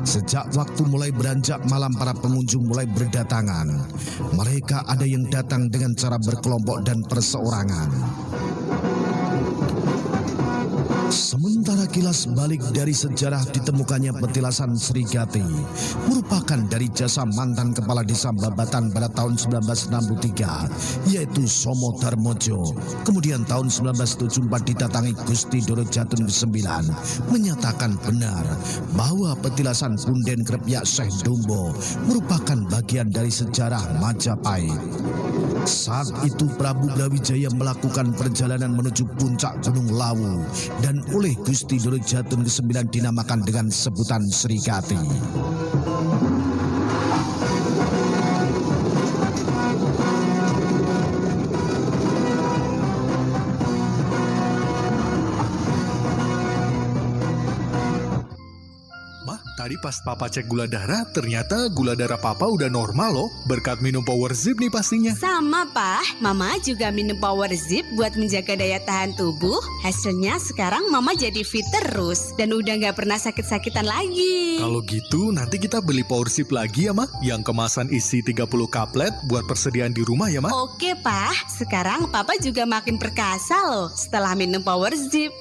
S1: Sejak waktu mulai beranjak malam, para pengunjung mulai berdatangan. Mereka ada yang datang dengan cara berkelompok dan perseorangan. Sementara kilas balik dari sejarah ditemukannya petilasan Srigati merupakan dari jasa mantan kepala desa Babatan pada tahun 1963, yaitu Somo Darmojo. Kemudian tahun 1974 didatangi Gusti Doro Jatun ke-9 menyatakan benar bahwa petilasan Punden Krepyak Syekh Dombo merupakan bagian dari sejarah Majapahit. Saat itu Prabu Brawijaya melakukan perjalanan menuju puncak Gunung Lawu dan oleh Gusti Doro Jatun ke-9 dinamakan dengan sebutan Srigati.
S16: Tadi pas Papa cek gula darah, ternyata gula darah Papa udah normal loh. Berkat minum Power Zip nih pastinya.
S14: Sama, Pak. Mama juga minum Power Zip buat menjaga daya tahan tubuh. Hasilnya sekarang Mama jadi fit terus. Dan udah nggak pernah sakit-sakitan lagi.
S16: Kalau gitu, nanti kita beli Power Zip lagi ya, Ma? Yang kemasan isi 30 kaplet buat persediaan di rumah ya, Ma?
S14: Oke, Pak. Sekarang Papa juga makin perkasa loh setelah minum Power Zip.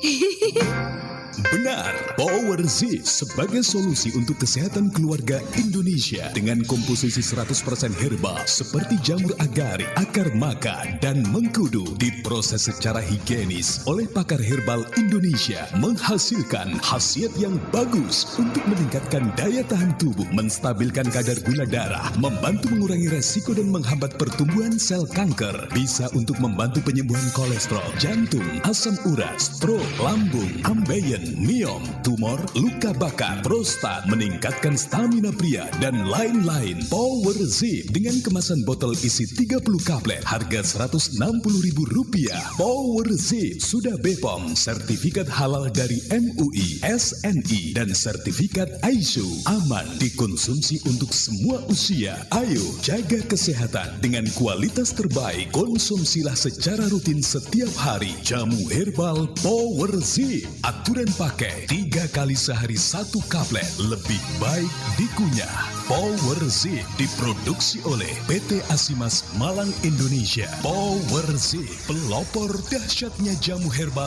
S17: Benar, Power Zip sebagai solusi untuk kesehatan keluarga Indonesia dengan komposisi 100% herbal seperti jamur agarik, akar maka, dan mengkudu diproses secara higienis oleh pakar herbal Indonesia menghasilkan khasiat yang bagus untuk meningkatkan daya tahan tubuh, menstabilkan kadar gula darah, membantu mengurangi resiko dan menghambat pertumbuhan sel kanker, bisa untuk membantu penyembuhan kolesterol, jantung, asam urat, stroke, lambung, ambeien, miom, tumor, luka bakar, prostat, meningkatkan stamina pria, dan lain-lain. Power Zip dengan kemasan botol isi 30 kaplet, harga Rp160.000. Power Zip sudah BPOM, sertifikat halal dari MUI, SNI, dan sertifikat ISO. Aman dikonsumsi untuk semua usia. Ayo jaga kesehatan dengan kualitas terbaik. Konsumsilah secara rutin setiap hari. Jamu herbal Power Zip. Aturan pakai 3 kali sehari 1 kaplet, lebih baik dikunyah. Power Zip diproduksi oleh PT Asimas Malang Indonesia. Power Zip, pelopor dahsyatnya jamu herbal